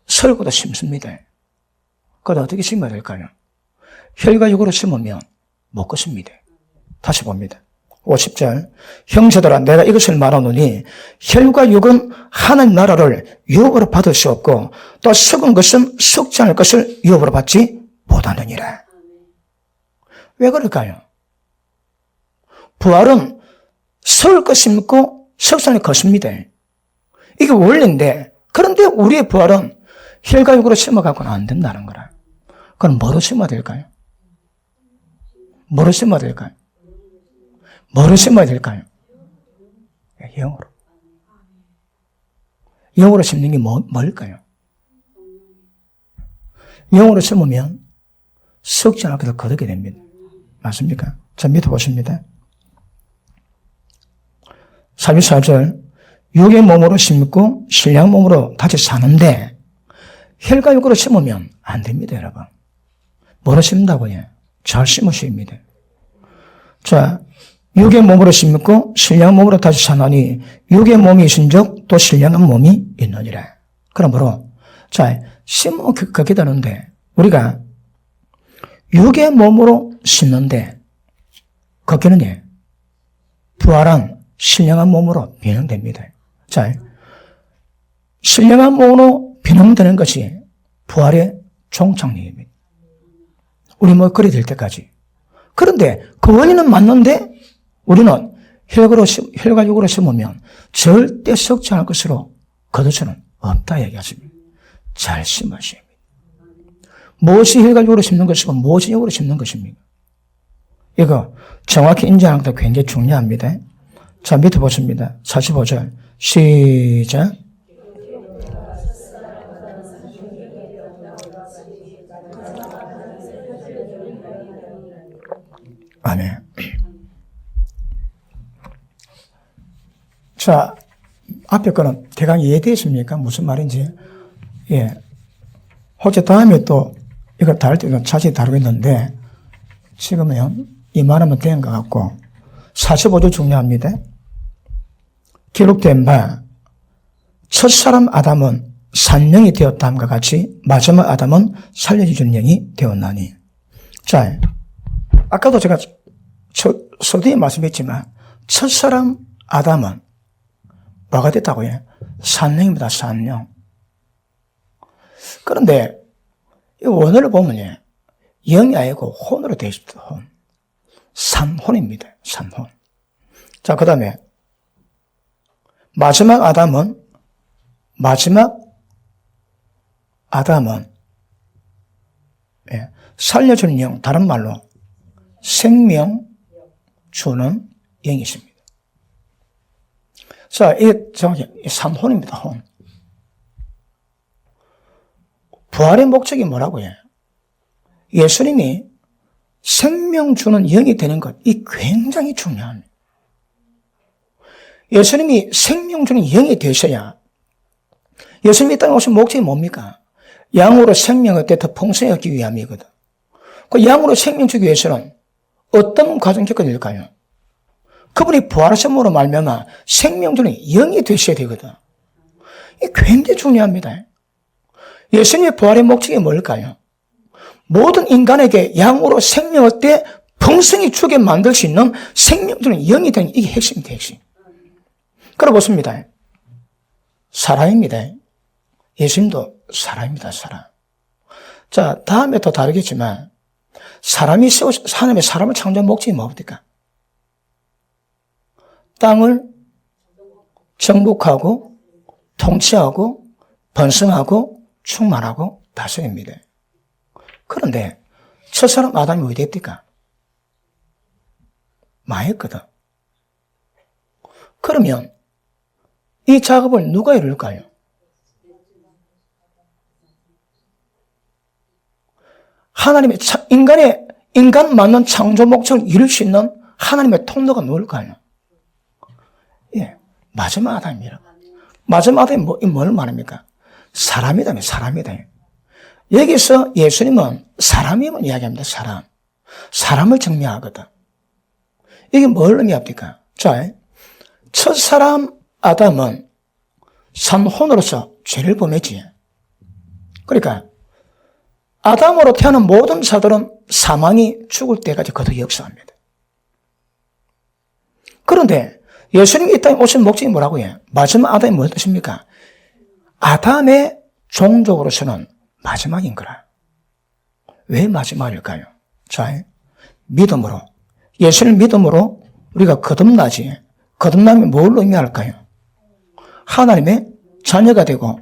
썩을 것도 심습니다. 그걸 어떻게 심어야 될까요? 혈과 육으로 심으면 못 것입니다. 다시 봅니다. 50절 형제들아 내가 이것을 말하노니 혈과 육은 하나님 나라를 유업으로 받을 수 없고 또 썩은 것은 썩지 않을 것을 유업으로 받지 못하느니라. 왜 그럴까요? 부활은 썩을 것 심고 썩지 않을 것입니다. 이게 원리인데 그런데 우리의 부활은 혈과 육으로 심어갖고는 안 된다는 거라. 그럼 뭐로 심어야 될까요? 뭐로 심어야 될까요? 뭐로 심어야 될까요? 영으로. 영으로 심는 게 뭘까요? 영으로 심으면 썩지 않을 것을 거두게 됩니다. 맞습니까? 자, 밑에 보십니다. 44절 육의 몸으로 심고 신령 몸으로 다시 사는데 혈과 육으로 심으면 안 됩니다, 여러분. 뭐로 심는다고요? 잘 심으셔야 합니다. 자, 육의 몸으로 심고 신령한 몸으로 다시 사나니 육의 몸이 있은즉 또 신령한 몸이 있느니라. 그러므로 자, 심으면 그렇게 되는데 우리가 육의 몸으로 심는데 거기는 부활한 신령한 몸으로 변형됩니다. 자, 신령한 몸으로 변형되는 것이 부활의 종착역입니다. 우리 뭐 그리 될 때까지. 그런데 그 원인은 맞는데 우리는 혈과 육으로 심으면 절대 썩지 않을 것으로 거둘 수는 없다 얘기하십니다. 잘 심으셔야 합니다. 무엇이 혈과 육으로 심는 것이고 무엇이 육으로 심는 것입니까? 이거 정확히 인지하는 것도 굉장히 중요합니다. 자, 밑에 보십니다. 45절 시작. 아멘. 자, 앞에 거는 대강 이해되십니까? 무슨 말인지. 예. 혹시 다음에 또 이걸 다룰 때는 자세히 다루겠는데, 지금은 이만하면 된 것 같고, 45절 중요합니다. 기록된 바, 첫사람 아담은 산령이 되었다함과 같이 마지막 아담은 살려주는 영이 되었나니. 자, 아까도 제가 서두에 말씀했지만, 첫사람 아담은 뭐가 됐다고요? 산령입니다, 산령. 그런데, 이 원어를 보면, 영이 아니고 혼으로 되어 있습니다, 혼. 산혼입니다, 산혼. 자, 그 다음에, 마지막 아담은, 예, 살려주는 영, 다른 말로, 생명 주는 영이 있습니다. 자, 이게 정확히 산혼입니다, 혼. 부활의 목적이 뭐라고요? 예수님이 생명 주는 영이 되는 것, 이 굉장히 중요합니다. 예수님이 생명 주는 영이 되셔야 예수님이 이 땅에 오신 목적이 뭡니까? 양으로 생명을 더 풍성히 얻기 위함이거든. 그 양으로 생명 주기 위해서는 어떤 과정을 겪어야 될까요? 그분이 부활하심으로 말미암아 생명 주는 영이 되셔야 되거든. 이게 굉장히 중요합니다. 예수님의 부활의 목적이 뭘까요? 모든 인간에게 양으로 생명을 때 풍성히 주게 만들 수 있는 생명 주는 영이 되는 이게 핵심입니다, 핵심. 그래 보십니다. 사람입니다. 예수님도 사람입니다, 사람. 자, 다음에 더 다르겠지만, 하나님의 사람을 창조한 목적이 뭡니까? 땅을 정복하고, 통치하고, 번성하고, 충만하고, 다스립니다. 그런데, 첫사람 아담이 왜 됐을까? 망했거든. 그러면, 이 작업을 누가 이룰까요? 하나님의 인간 맞는 창조 목적을 이룰 수 있는 하나님의 통로가 누굴까요? 예, 마지막 아담입니다. 마지막 아담이 뭘 말합니까? 사람이다, 사람이다. 여기서 예수님은 사람임을 이야기합니다, 사람. 사람을 정리하거든. 이게 뭘 의미합니까? 자, 첫 사람 아담은 산혼으로서 죄를 범했지. 그러니까 아담으로 태어난 모든 자들은 사망이 죽을 때까지 그대로 역사합니다. 그런데 예수님이 이 땅에 오신 목적이 뭐라고 해요? 마지막 아담이 뭘 뜻입니까? 아담의 종족으로서는 마지막인 거라. 왜 마지막일까요? 자, 믿음으로, 예수를 믿음으로 우리가 거듭나지. 거듭남이 뭘 의미할까요? 하나님의 자녀가 되고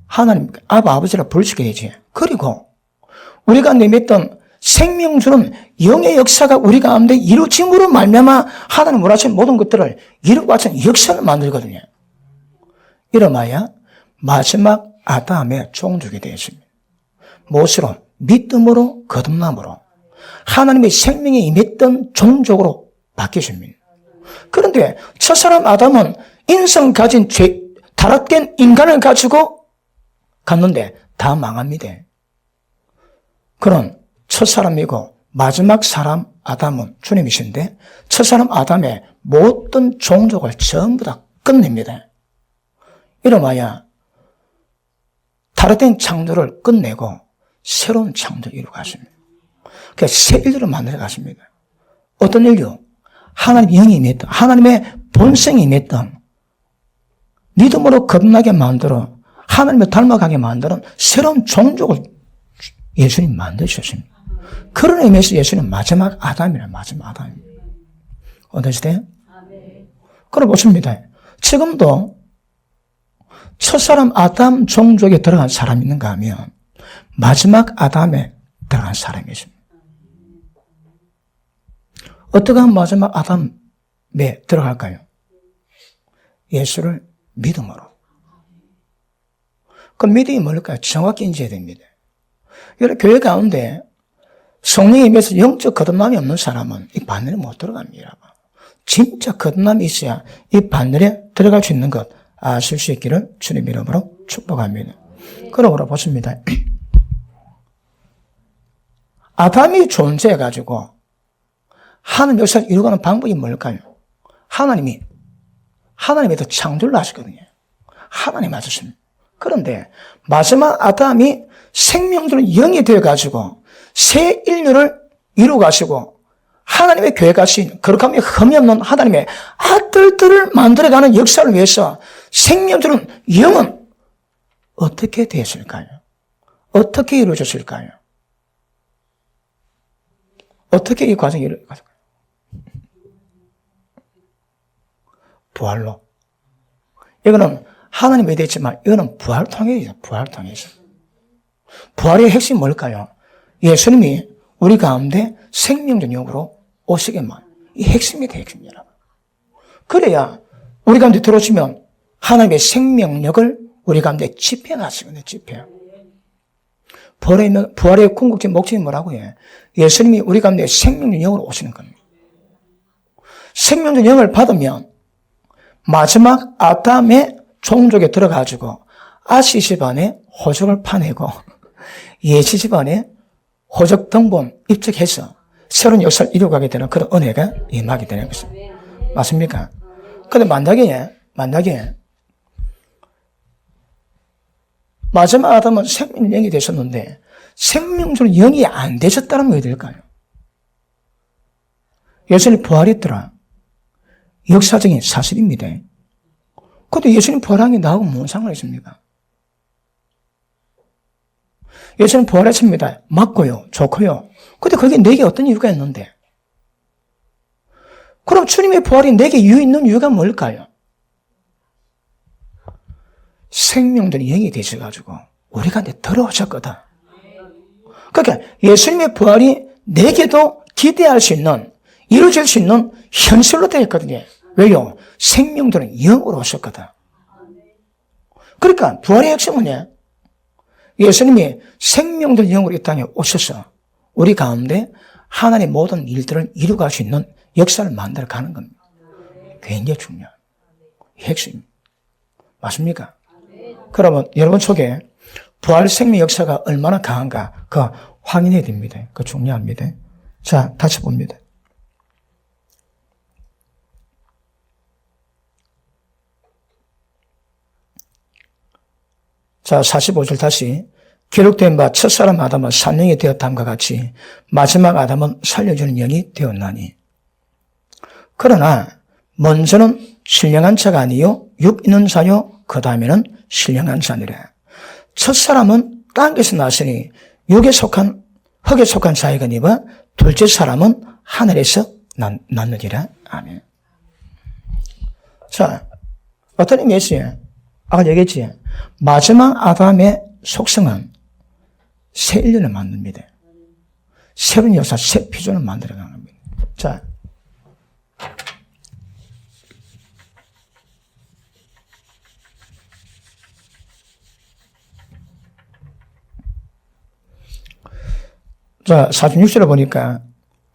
하나님 아버지라 부를 수 있게 되지. 그리고 우리가 내뱉던 생명 주는 영의 역사가 우리 가운데 이루어짐으로 말미암아 하나님 원하시는 모든 것들을 이루고 바치는 역사를 만들거든요. 이름하여 마지막 아담의 종족이 되었습니다. 무엇으로? 믿음으로 거듭남으로 하나님의 생명에 임했던 종족으로 바뀌십니다. 그런데 첫사람 아담은 인성 가진 타락된 인간을 가지고 갔는데 다 망합니다. 그런 첫사람이고 마지막 사람 아담은 주님이신데 첫사람 아담의 모든 종족을 전부 다 끝냅니다. 이름하여 타락된 창조를 끝내고 새로운 창조를 이루고 가십니다. 그러니까 새 인류를 만들어 가십니다. 어떤 인류? 하나님의 영이 임했던, 하나님의 본성이 임했던, 믿음으로 거듭나게 만들어 하나님을 닮아가게 만드는 새로운 종족을 예수님 만드셨습니다. 그런 의미에서 예수님 마지막 아담이라 마지막 아담입니다. 어떠시대요? 그럼 보십니다. 지금도 첫사람 아담 종족에 들어간 사람이 있는가 하면 마지막 아담에 들어간 사람이 있습니다. 어떻게 하면 마지막 아담에 들어갈까요? 예수를 믿음으로. 그 믿음이 뭘까요? 정확히 인지해야 됩니다. 여러 교회 가운데 성령에 임해서 영적 거듭남이 없는 사람은 이 반열에 못 들어갑니다. 진짜 거듭남이 있어야 이 반열에 들어갈 수 있는 것 아실 수 있기를 주님 이름으로 축복합니다. 그러므로 보십니다. 아담이 존재해가지고 하나님 역사를 이루어가는 방법이 뭘까요? 하나님에서 창조를 하셨거든요. 하나님 하셨습니다. 그런데 마지막 아담이 생명들은 영이 되어가지고 새 인류를 이루어가시고 하나님의 교회가 신 거룩함이 흠이 없는 하나님의 아들들을 만들어가는 역사를 위해서 생명들은 영은 어떻게 되었을까요? 어떻게 이루어졌을까요? 어떻게 이 과정이 이루어졌을까요? 부활로. 이거는 하나님에 대했지만 이거는 부활을 통해서 부활을 통해서. 부활의 핵심이 뭘까요? 예수님이 우리 가운데 생명적 영으로 오시게만. 이 핵심이다, 핵심이라. 그래야 우리 가운데 들어오시면 하나님의 생명력을 우리 가운데 집행하시거든요, 집행. 부활의 궁극적 목적이 뭐라고 해요? 예수님이 우리 가운데 생명적 영으로 오시는 겁니다. 생명적 영을 받으면 마지막 아담의 종족에 들어가지고 아시 집안에 호적을 파내고 예시 집안에 호적 등본 입적해서 새로운 역사를 이루어가게 되는 그런 은혜가 임하게 되는 것입니다. 맞습니까? 그런데 만약에 마지막 아담은 생명 영이 되셨는데 생명적으로 영이 안 되셨다는 게 될까요? 예수님 부활했더라. 역사적인 사실입니다. 그런데 예수님 부활한 게 나하고 무슨 상관이 있습니까? 예수님 부활했습니다. 맞고요. 좋고요. 근데 그게 내게 어떤 이유가 있는데? 그럼 주님의 부활이 내게 이유 있는 이유가 뭘까요? 생명들이 영이 되셔가지고 우리가 이제 들어오셨거든. 그러니까 예수님의 부활이 내게도 기대할 수 있는, 이루어질 수 있는 현실로 되어 있거든요. 왜요? 생명들은 영으로 오셨거든. 그러니까 부활의 핵심은요, 예수님이 생명들 영으로 이 땅에 오셔서 우리 가운데 하나님의 모든 일들을 이루갈 수 있는 역사를 만들어 가는 겁니다. 굉장히 중요한 핵심. 맞습니까? 그러면 여러분 속에 부활 생명 역사가 얼마나 강한가 그거 확인해야 됩니다. 그거 중요합니다. 자, 다시 봅니다. 자, 45절 다시. 기록된 바 첫사람 아담은 산령이 되었다함과 같이 마지막 아담은 살려주는 영이 되었나니. 그러나 먼저는 신령한 자가 아니요 육 있는 자요 그 다음에는 신령한 자니라. 첫사람은 땅에서 났으니 육에 속한 흙에 속한 자이거니와 둘째 사람은 하늘에서 났느니라. 아멘. 자, 어떤 의미에서요? 아까 얘기했지. 마지막 아담의 속성은 새 인륜을 만듭니다. 새로운 역사, 새 피조를 만들어가는 겁니다. 자, 자, 46절을 보니까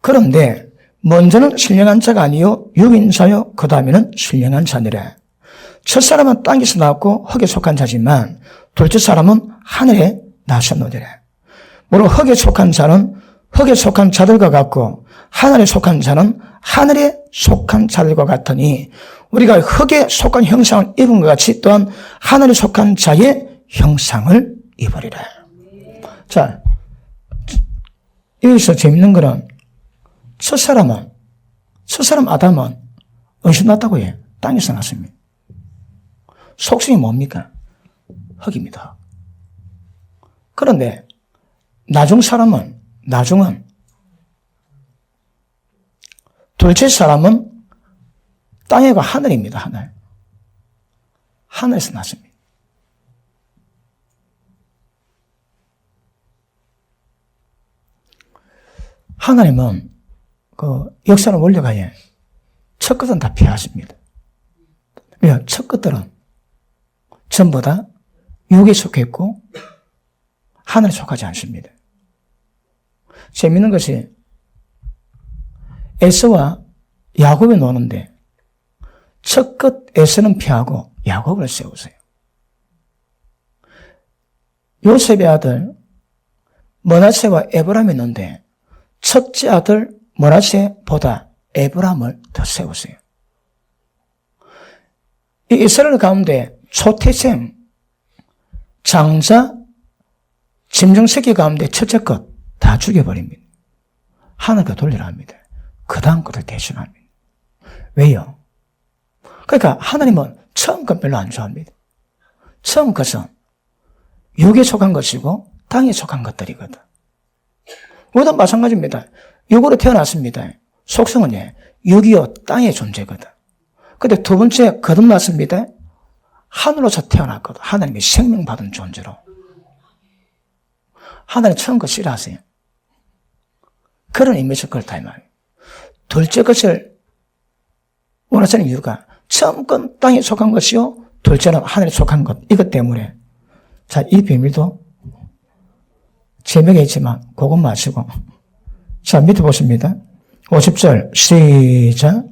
그런데 먼저는 신령한 자가 아니요 육인 자요 그 다음에는 신령한 자니라. 첫사람은 땅에서 나왔고 흙에 속한 자지만 둘째 사람은 하늘에 나셨노니라. 물론 흙에 속한 자는 흙에 속한 자들과 같고 하늘에 속한 자는 하늘에 속한 자들과 같으니 우리가 흙에 속한 형상을 입은 것 같이 또한 하늘에 속한 자의 형상을 입으리라. 자, 여기서 재밌는 거는 첫사람 아담은 어디서 났다고 해요? 땅에서 났습니다. 속성이 뭡니까? 흙입니다. 그런데 나중은 둘째 사람은 땅에가 하늘입니다. 하늘에서 났습니다. 하나님은 그 역사는 원리가에 첫 것은 다 피하십니다. 왜요? 첫 것들은 전부 다 육에 속했고 하늘에 속하지 않습니다. 재밌는 것이 에서와 야곱이 노는데 첫 것 에서는 피하고 야곱을 세우세요. 요셉의 아들 머나세와 에브람이 있는데 첫째 아들 머나세보다 에브람을 더 세우세요. 이 이스라엘 가운데 초태생, 장자, 짐승새끼 가운데 첫째 것 다 죽여버립니다. 하늘과 돌리라 합니다. 그 다음 것을 대신합니다. 왜요? 그러니까 하나님은 처음 것 별로 안 좋아합니다. 처음 것은 육에 속한 것이고 땅에 속한 것들이거든. 우리도 마찬가지입니다. 육으로 태어났습니다. 속성은 육이요 땅의 존재거든. 근데 두 번째 거듭났습니다. 하늘로서 태어났거든. 하나님이 생명받은 존재로. 하나님 처음 것 싫어하세요. 그런 의미에서 그렇다 이 말이에요. 둘째 것을 원하시는 이유가 처음 건 땅에 속한 것이요 둘째는 하늘에 속한 것. 이것 때문에 자, 이 비밀도 재미가 있지만 그것 마시고 자, 밑에 보십니다. 50절 시작.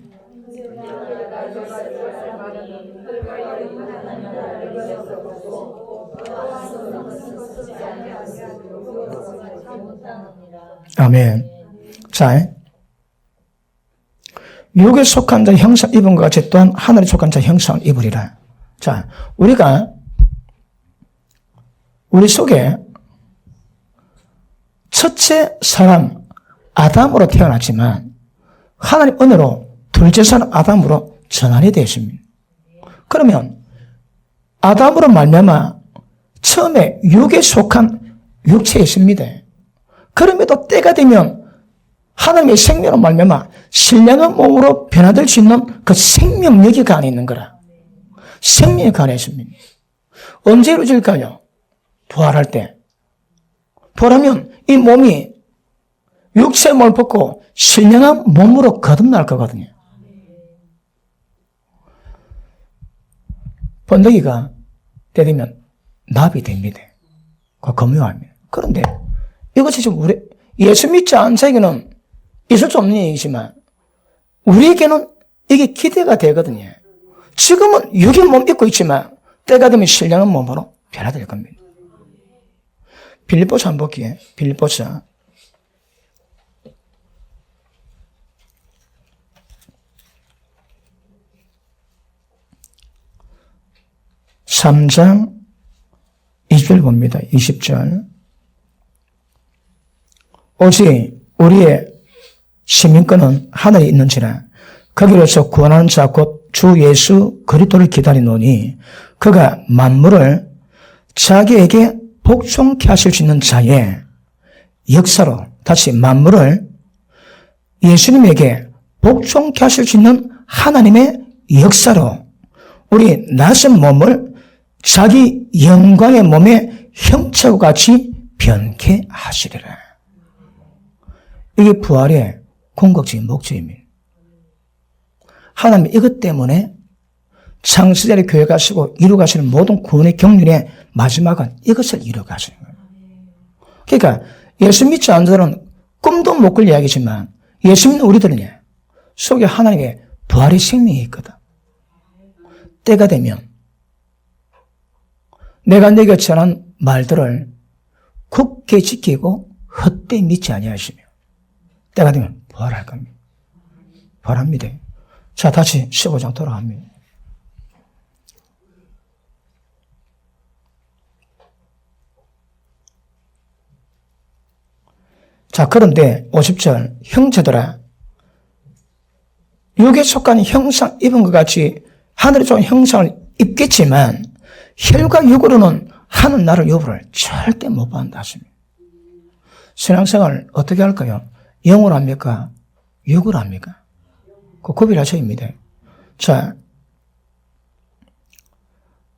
아멘. 자, 육에 속한 자 형상 입은 것 같이 또한 하늘에 속한 자 형상을 입으리라. 자, 우리 속에 첫째 사람 아담으로 태어났지만 하나님 은혜로 둘째 사람 아담으로 전환이 되었습니다. 그러면 아담으로 말미암아 처음에 육에 속한 육체에 있습니다. 그럼에도 때가 되면 하나님의 생명으로 말미암아 신령한 몸으로 변화될 수 있는 그 생명력이 그 안에 있는 거라. 생명이 그 안에 있습니다. 언제 이루어질까요? 부활할 때. 부활하면 이 몸이 육체의 몸을 벗고 신령한 몸으로 거듭날 거거든요. 번데기가 때 되면 납이 됩니다. 그 금요합니다. 그런데 이것이 지금 우리 예수 믿지 않은 자에게는 있을 수 없는 얘기지만 우리에게는 이게 기대가 되거든요. 지금은 육의 몸 입고 있지만 때가 되면 신령한 몸으로 변화될 겁니다. 빌립보서 한번 볼게요. 빌립보서 3장 20절 봅니다. 20절. 오직 우리의 시민권은 하늘에 있는지라 거기로서 구원하는 자 곧 주 예수 그리스도를 기다리노니 그가 만물을 자기에게 복종케 하실 수 있는 자의 역사로 다시 만물을 예수님에게 복종케 하실 수 있는 하나님의 역사로 우리 낯선 몸을 자기 영광의 몸의 형체와 같이 변케 하시리라. 이게 부활의 궁극적인 목적입니다. 하나님 이것 때문에 창세전에 교회 가시고 이루가시는 모든 구원의 경륜의 마지막은 이것을 이루가시는 거예요. 그러니까 예수 믿지 않는 자들은 꿈도 못 꿀 이야기지만 예수 믿는 우리들은 속에 하나님의 부활의 생명이 있거든. 때가 되면 내가 내게 전한 말들을 굳게 지키고 헛되이 믿지 아니하시며 때가 되면 부활할 겁니다. 부활합니다. 자, 다시 15장 돌아갑니다. 자, 그런데 50절 형제들아 육에 속한 형상 입은 것 같이 하늘에 좋은 형상을 입겠지만 혈과 육으로는 하는 나를 여부를 절대 못 받는다 하십니다. 신앙생활을 어떻게 할까요? 영으로 합니까? 육으로 합니까? 그 구별하셔야 합니다. 자,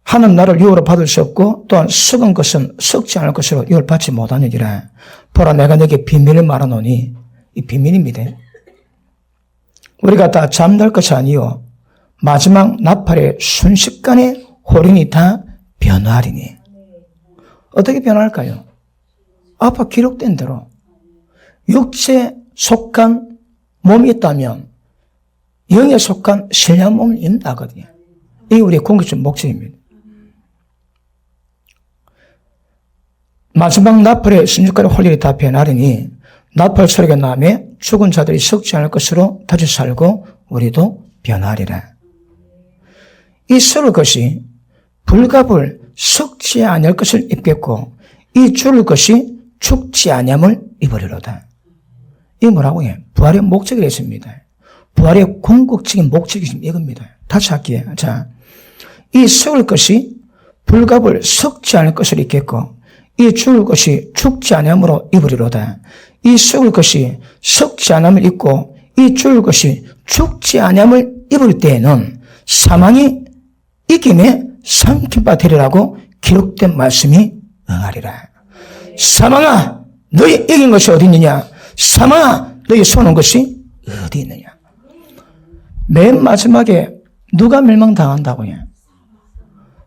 하는 나를 유업으로 받을 수 없고 또한 썩은 것은 썩지 않을 것으로 유업을 받지 못하느니라. 보라 내가 너에게 비밀을 말하노니 이 비밀입니다. 우리가 다 잠들 것이 아니요 마지막 나팔의 순식간에 호련이 다 변화하리니. 어떻게 변화할까요? 앞서 기록된 대로 육체에 속한 몸이 있다면 영에 속한 신령 몸을 입는다거든요. 이게 우리의 궁극적 목적입니다. 마지막 나팔의 순식간에 홀일이 다 변하리니 나팔 소리가 나며 죽은 자들이 썩지 않을 것으로 다시 살고 우리도 변하리라. 이 썩을 것이 불갑을 썩지 아니할 것을 입겠고 이 죽을 것이 죽지 아니함을 입으리로다. 이게 뭐라고 해요? 부활의 목적이 있습니다. 부활의 궁극적인 목적이 지금 이겁니다. 다시 할게요. 자, 이 썩을 것이 불갑을 썩지 않을 것을 입겠고 이 죽을 것이 죽지 아니함으로 입으리로다. 이 썩을 것이 썩지 않음을 입고 이 죽을 것이 죽지 아니함을 입을 때에는 사망이 이김에 삼킨바 되리라고 기록된 말씀이 응하리라. 사망아 너희 이긴 것이 어디 있느냐? 사망아 너희 쏘는 것이 어디 있느냐? 맨 마지막에 누가 멸망당한다고요?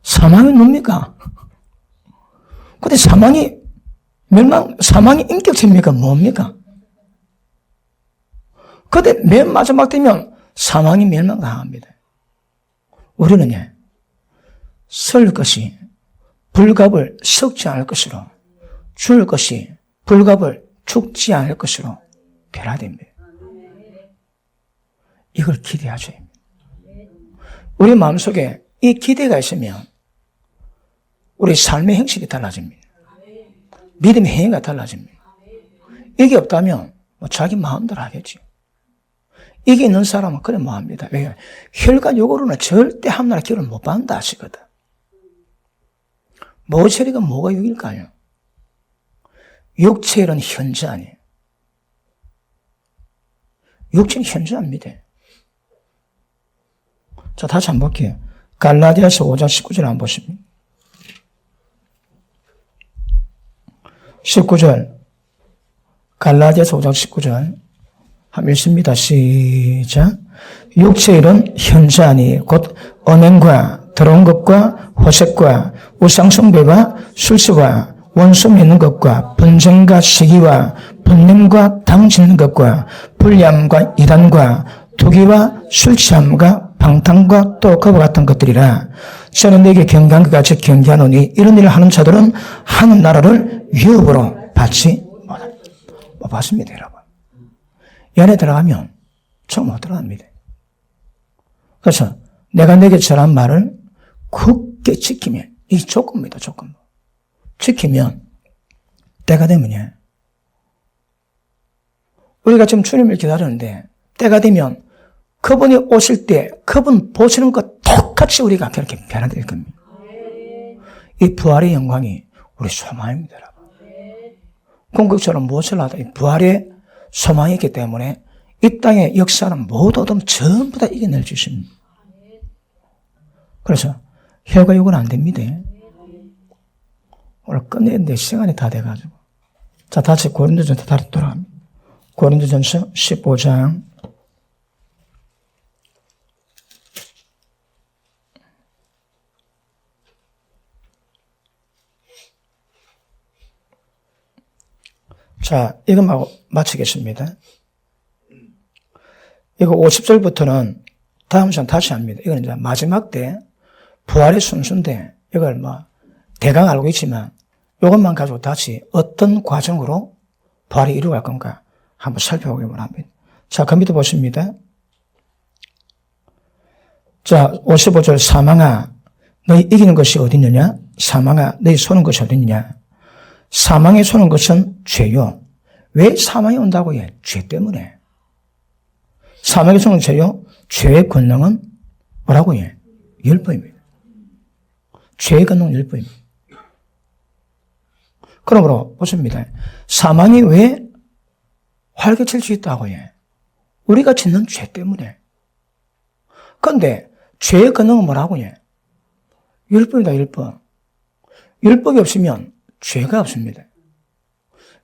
사망이 뭡니까? 근데 사망이 인격체입니까? 뭡니까? 근데 맨 마지막 되면 사망이 멸망당합니다. 우리는 설 것이 불갑을 썩지 않을 것으로 죽을 것이 불갑을 죽지 않을 것으로 변화됩니다. 이걸 기대하셔야 합니다. 우리 마음속에 이 기대가 있으면 우리 삶의 형식이 달라집니다. 믿음의 행위가 달라집니다. 이게 없다면 자기 마음대로 하겠지. 이게 있는 사람은 그래 뭐합니다. 왜냐하면 혈과 육으로는 절대 함나라 기회를 못 받는다 하시거든. 모체리가 뭐가 육일까요? 육체는 현재 아니에요. 육체는 현재입니다. 자, 다시 한번 볼게요. 갈라디아서 5장 19절 한번 보시면 19절 갈라디아서 5장 19절 한번 읽습니다. 시작. 육체의 일은 현재 아니 곧 언행과 더러운 것과 호색과 우상숭배와 술수와 원수 맺는 것과 분쟁과 시기와 분냄과 당 짓는 것과 불리함과 이단과 투기와 술 취함과 방탕과 또 그와 같은 것들이라. 저는 내게 경계한 것 같이 경계하노니 이런 일을 하는 자들은 하는 나라를 위협으로 받지 못 받습니다, 여러분. 이 안에 들어가면 저 못 들어갑니다. 그래서 내가 내게 전한 말을 굳게 지키면, 이 조건입니다, 조건. 지키면 때가 되면요, 우리가 지금 주님을 기다리는데 때가 되면 그분이 오실 때 그분 보시는 것 똑같이 우리가 그렇게 변화될 겁니다. 이 부활의 영광이 우리 소망입니다, 여러분. 궁극적으로 무엇을 하든 이 부활의 소망이 있기 때문에 이 땅의 역사는 모두 전부 다 이겨낼 주십니다. 그래서 혈과 육은 안 됩니다. 오늘 끝내는데 시간이 다 돼가지고. 자, 다시 고린도전서 다시 돌아갑니다. 고린도전서 15장. 자, 이것만 마치겠습니다. 이거 50절부터는 다음 시간 다시 합니다. 이건 이제 마지막 때 부활의 순수인데 이걸 대강 알고 있지만 이것만 가지고 다시 어떤 과정으로 부활이 이루어갈 건가 한번 살펴보기만 합니다. 자, 컴퓨터 보십니다. 자, 55절 사망아 너희 이기는 것이 어디 있느냐? 사망아 너희 쏘는 것이 어디 있느냐? 사망에 쏘는 것은 죄요. 왜 사망이 온다고 해? 죄 때문에. 사망에 쏘는 죄요. 죄의 권능은 뭐라고 해? 율법입니다. 죄의 권능은 율법입니다. 그러므로 보십니다. 사망이 왜 활개칠 수 있다고 해? 우리가 짓는 죄 때문에. 그런데 죄의 권능은 뭐라고 해? 율법이다, 율법. 율법이 없으면 죄가 없습니다.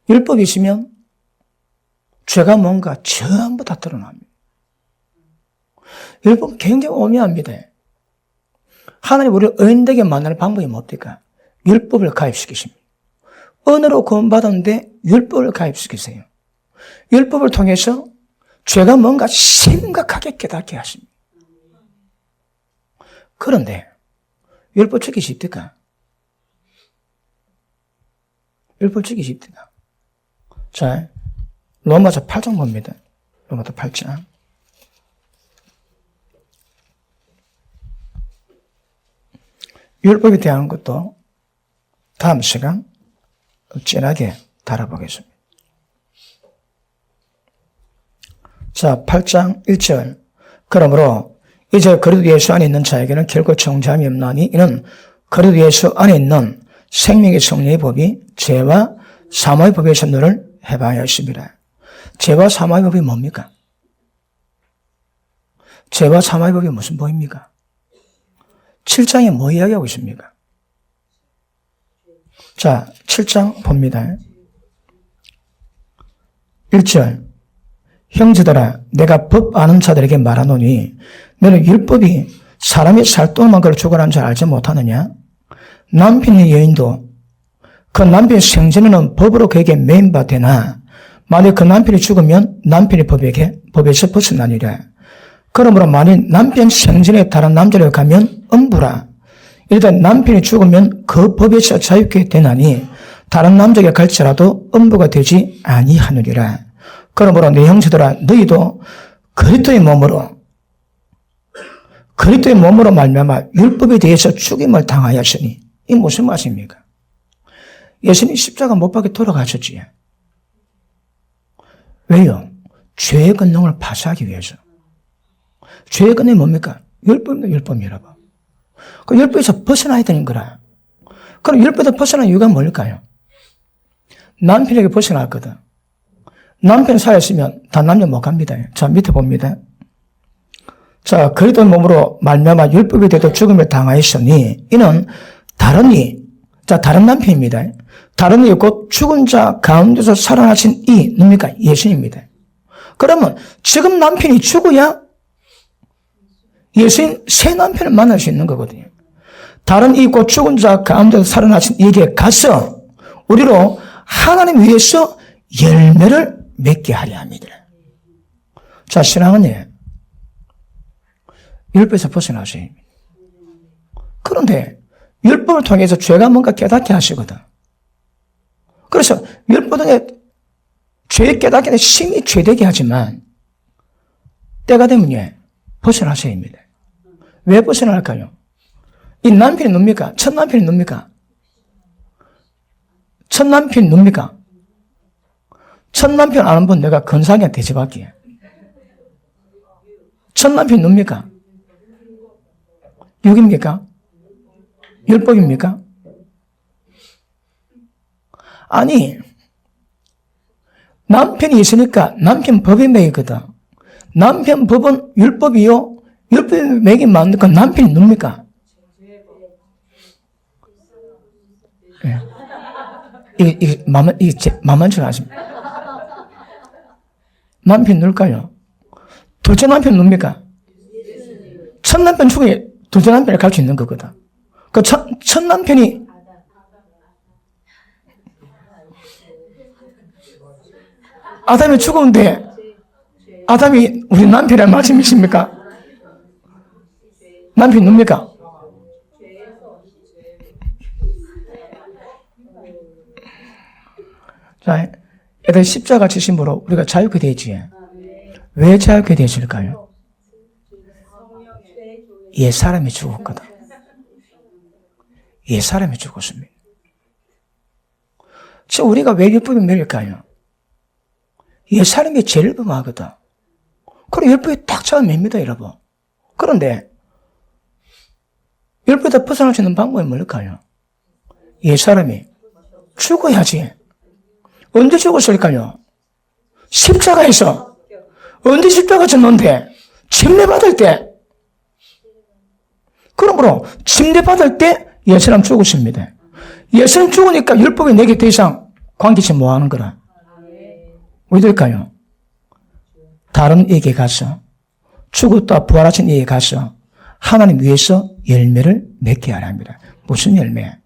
율법이 있으면 죄가 뭔가 전부 다 드러납니다. 율법은 굉장히 오묘합니다. 하나님 우리를 의인되게 만드는 방법이 뭡니까? 율법을 가입시키십니다. 은혜로 구원받았는데 율법을 가입시키세요. 율법을 통해서 죄가 뭔가 심각하게 깨닫게 하십니다. 그런데 율법 지키기 쉽니까? 율법 지키기 쉽니까? 자, 로마서 8장 봅니다. 로마서 8장. 율법에 대한 것도 다음 시간 진하게 다뤄보겠습니다. 자, 8장 1절. 그러므로 이제 그리스도 예수 안에 있는 자에게는 결코 정죄함이 없나니 이는 그리스도 예수 안에 있는 생명의 성령의 법이 죄와 사망의 법에서 너를 해방하여 있습니다. 죄와 사망의 법이 뭡니까? 죄와 사망의 법이 무슨 법입니까? 7장에 뭐 이야기하고 있습니까? 자, 7장 봅니다. 1절. 형제들아, 내가 법 아는 자들에게 말하노니 너는 율법이 사람이 살 동안만 그를 죽으라는 줄 알지 못하느냐? 남편의 여인도 그 남편의 생전에는 법으로 그에게 매인바 되나 만약 그 남편이 죽으면 남편의 법에서 벗어나니라. 그러므로 만일 남편 생전에 다른 남자를 가면 엄부라. 일단 남편이 죽으면 그 법에서 자유케 되나니 다른 남자에게 갈지라도 엄부가 되지 아니하느니라. 그러므로 내 형제들아 너희도 그리스도의 몸으로 말미암아 율법에 대해서 죽임을 당하였으니 이 무슨 말씀입니까? 예수님 십자가 못 박혀 돌아가셨지. 왜요? 죄의 권능을 파쇄하기 위해서. 죄의 권능이 뭡니까? 율법입니다, 율법이라고. 그 율법에서 벗어나야 되는 거라. 그럼 율법에서 벗어난 이유가 뭘까요? 남편에게 벗어났거든. 남편 사였으면 단 남녀 못 갑니다. 자, 밑에 봅니다. 자, 그리스도 몸으로 말미암아 율법에 대해서 죽음을 당하였으니 이는 다른 남편입니다. 다른 이 곧 죽은 자 가운데서 살아나신 이 뭡니까? 예수님입니다. 그러면 지금 남편이 죽어야 예수님 새 남편을 만날 수 있는 거거든요. 다른 이 곧 죽은 자 가운데서 살아나신 이에게 가서 우리로 하나님 위해서 열매를 맺게 하려 합니다. 자, 신앙은요, 율법에서 벗어나셔야 합니다. 그런데 율법을 통해서 죄가 뭔가 깨닫게 하시거든. 그래서 율법은 죄 깨닫게 하는 심히 죄되게 하지만 때가 되면 벗어나셔야 합니다. 왜 벗어날까요? 이 남편이 뭡니까? 첫 남편이 뭡니까? 첫 남편이 뭡니까? 첫 남편 아는 분 내가 건상이한테 대접할게. 첫 남편이 뭡니까? 육입니까? 율법입니까? 아니, 남편이 있으니까 남편 법이 매이거든. 남편 법은 율법이요. 율법이 매기 맞는 남편이 뭡니까? 예. 이게 만만치 않습니다. 남편 누굴까요? 둘째 남편 누굽니까? 첫 남편 중에 둘째 남편을 가르쳐 있는 거거든. 그 첫 남편이 아담이 죽었는데 아담이 우리 남편이란 말씀이십니까? 남편이 누굽니까? 자, 애들 십자가 지심으로 우리가 자유케 되지. 왜 자유케 되실까요? 옛 사람이 죽었거든. 옛 사람이 죽었습니다. 지금 우리가 왜 율법이 매일까요? 옛 사람이 제일 범하거든. 그래, 율법이 딱 잡아맵니다, 여러분. 그런데, 율법에다 벗어날 수 있는 방법이 뭘까요? 옛 사람이 죽어야지. 언제 죽었을까요? 십자가에서. 언제 십자가 졌는데? 침례받을 때. 그러므로, 침례받을 때 예수님 죽었습니다. 예수님 죽으니까 율법이 내게 더 이상 관계치 뭐 하는 거라. 왜 될까요? 다른 이에게 가서, 죽었다 부활하신 이에게 가서, 하나님 위해서 열매를 맺게 하려 합니다. 무슨 열매?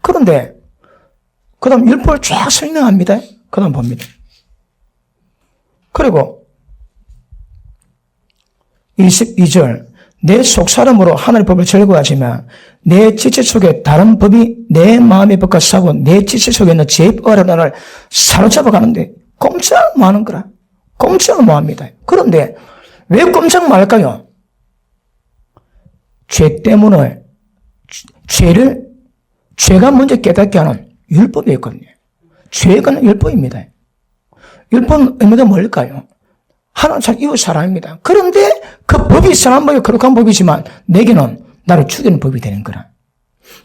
그런데, 그 다음 율법을 쫙 설명합니다. 그 다음 봅니다. 그리고, 22절, 내 속사람으로 하나님의 법을 즐거워하지만 내 지체 속에 다른 법이 내 마음의 법과 싸고 내 지체 속에 있는 죄의 법 하나를 사로잡아 가는데 꼼짝 뭐 하는 거라. 꼼짝 뭐 합니다. 그런데 왜 꼼짝 말까요? 죄 때문에 죄가 먼저 깨닫게 하는 율법이 있거든요. 죄가 율법입니다. 율법은 의미가 뭘까요? 하나님 참 이웃 사랑입니다. 그런데 그 법이 선한 법이 거룩한 법이지만 내게는 나를 죽이는 법이 되는 거라.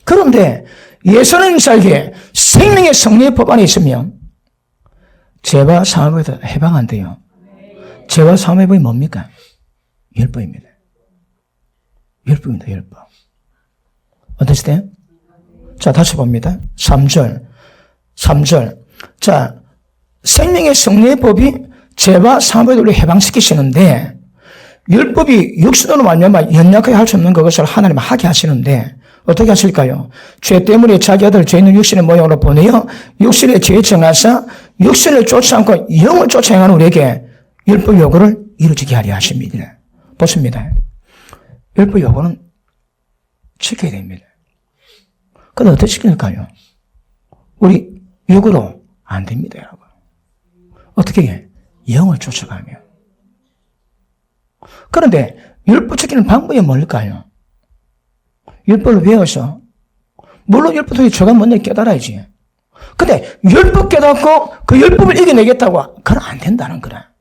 그런데 예수님 살기에 생명의 성령의 법 안에 있으면 죄와 사함에서 해방 안 돼요. 죄와 사함의 법이 뭡니까? 율법입니다. 율법입니다. 율법. 어떠세요? 자, 다시 봅니다. 3절. 자, 생명의 성령의 법이 죄와 사함을 우리 해방시키시는데 율법이 육신으로 말미암아 연약하게 할 수 없는 그것을 하나님 하게 하시는데 어떻게 하실까요? 죄 때문에 자기 아들 죄 있는 육신의 모양으로 보내어 육신의 죄에 정하사 육신을 쫓지 않고 영을 쫓아 행하는 우리에게 율법 요구를 이루어지게 하려 하십니다. 보십니다. 율법 요구는 지켜야 됩니다. 그런데 어떻게 지킬까요? 우리 육으로 안 됩니다, 여러분. 어떻게 해? 영을 쫓아가며. 그런데 율법 지키는 방법이 뭘까요? 율법을 외워서 물론 율법 통해 죄가 먼저 깨달아야지. 근데 율법 깨닫고 그 율법을 이겨내겠다고 그건 안 된다는 거라.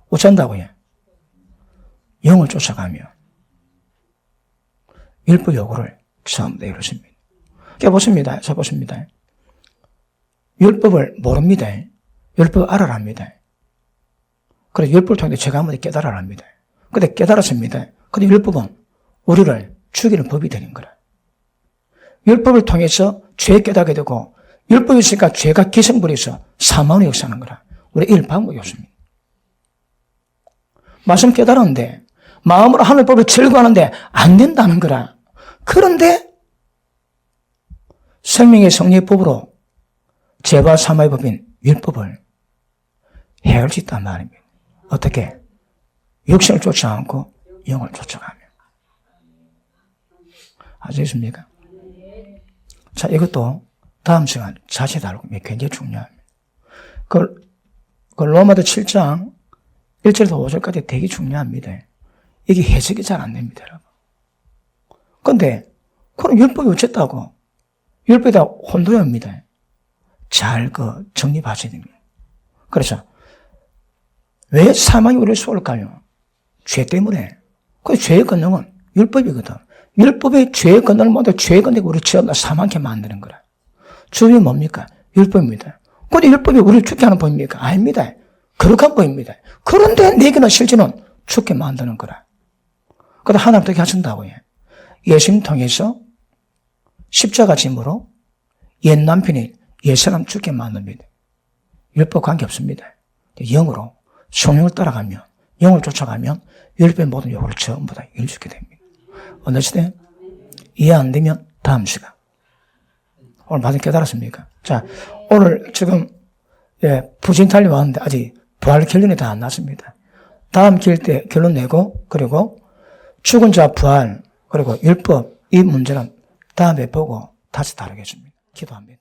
어쩐다고요? 영을 쫓아가며 율법 요구를 처음부터 이루십니다. 보십니다. 자, 보십니다. 율법을 모릅니다. 율법을 알아라 합니다. 그래서 율법을 통해 죄가 한번 깨달아라 합니다. 근데 깨달았습니다. 근데 율법은 우리를 죽이는 법이 되는 거라. 율법을 통해서 죄 깨닫게 되고 율법이 있으니까 죄가 기성부리에서 사망을 역사하는 거라. 우리 일 방법이 없습니다. 말씀 깨달았는데 마음으로 하늘 법을 절거하는데 안 된다는 거라. 그런데 생명의 성리법으로 죄와 사마의 법인 율법을 해할 수 있단 말입니다. 어떻게? 육신을 쫓아 않고 영을 쫓아가며. 아시겠습니까? 자, 이것도 다음 시간 자세히 다루고 굉장히 중요합니다. 그 로마서 7장 1절에서 5절까지 되게 중요합니다. 이게 해석이 잘 안 됩니다, 여러분. 근데, 그럼 율법이 어쨌다고? 율법이 다 혼돈입니다. 잘 정립하셔야 됩니다. 그래서, 왜 사망이 우리를 쏠까요? 죄 때문에. 그 죄의 권능은 율법이거든. 율법의 죄의 권능을 모두 죄의 권능이 우리를 죄업나 사망케 만드는 거라. 주님이 뭡니까? 율법입니다. 근데 율법이 우리를 죽게 하는 법입니까? 아닙니다. 거룩한 법입니다. 그런데 내게는 실제는 죽게 만드는 거라. 그래서 하나님 어떻게 하신다고요? 예수님 통해서 십자가 짐으로 옛 남편이 옛 사람 죽게 만듭니다. 율법 관계 없습니다. 영으로 성령을 따라가면, 영을 쫓아가면 율법의 모든 요구를 전부 다 이루게 됩니다. 어느 시대? 이해 안 되면 다음 시간. 오늘 많이 깨달았습니까? 자, 오늘 지금 부진 달리 왔는데 아직 부활 결론이 다 안 났습니다. 다음 기회 때 결론 내고, 그리고 죽은 자 부활, 그리고 율법 이 문제는 다음에 보고 다시 다루겠습니다. 기도합니다.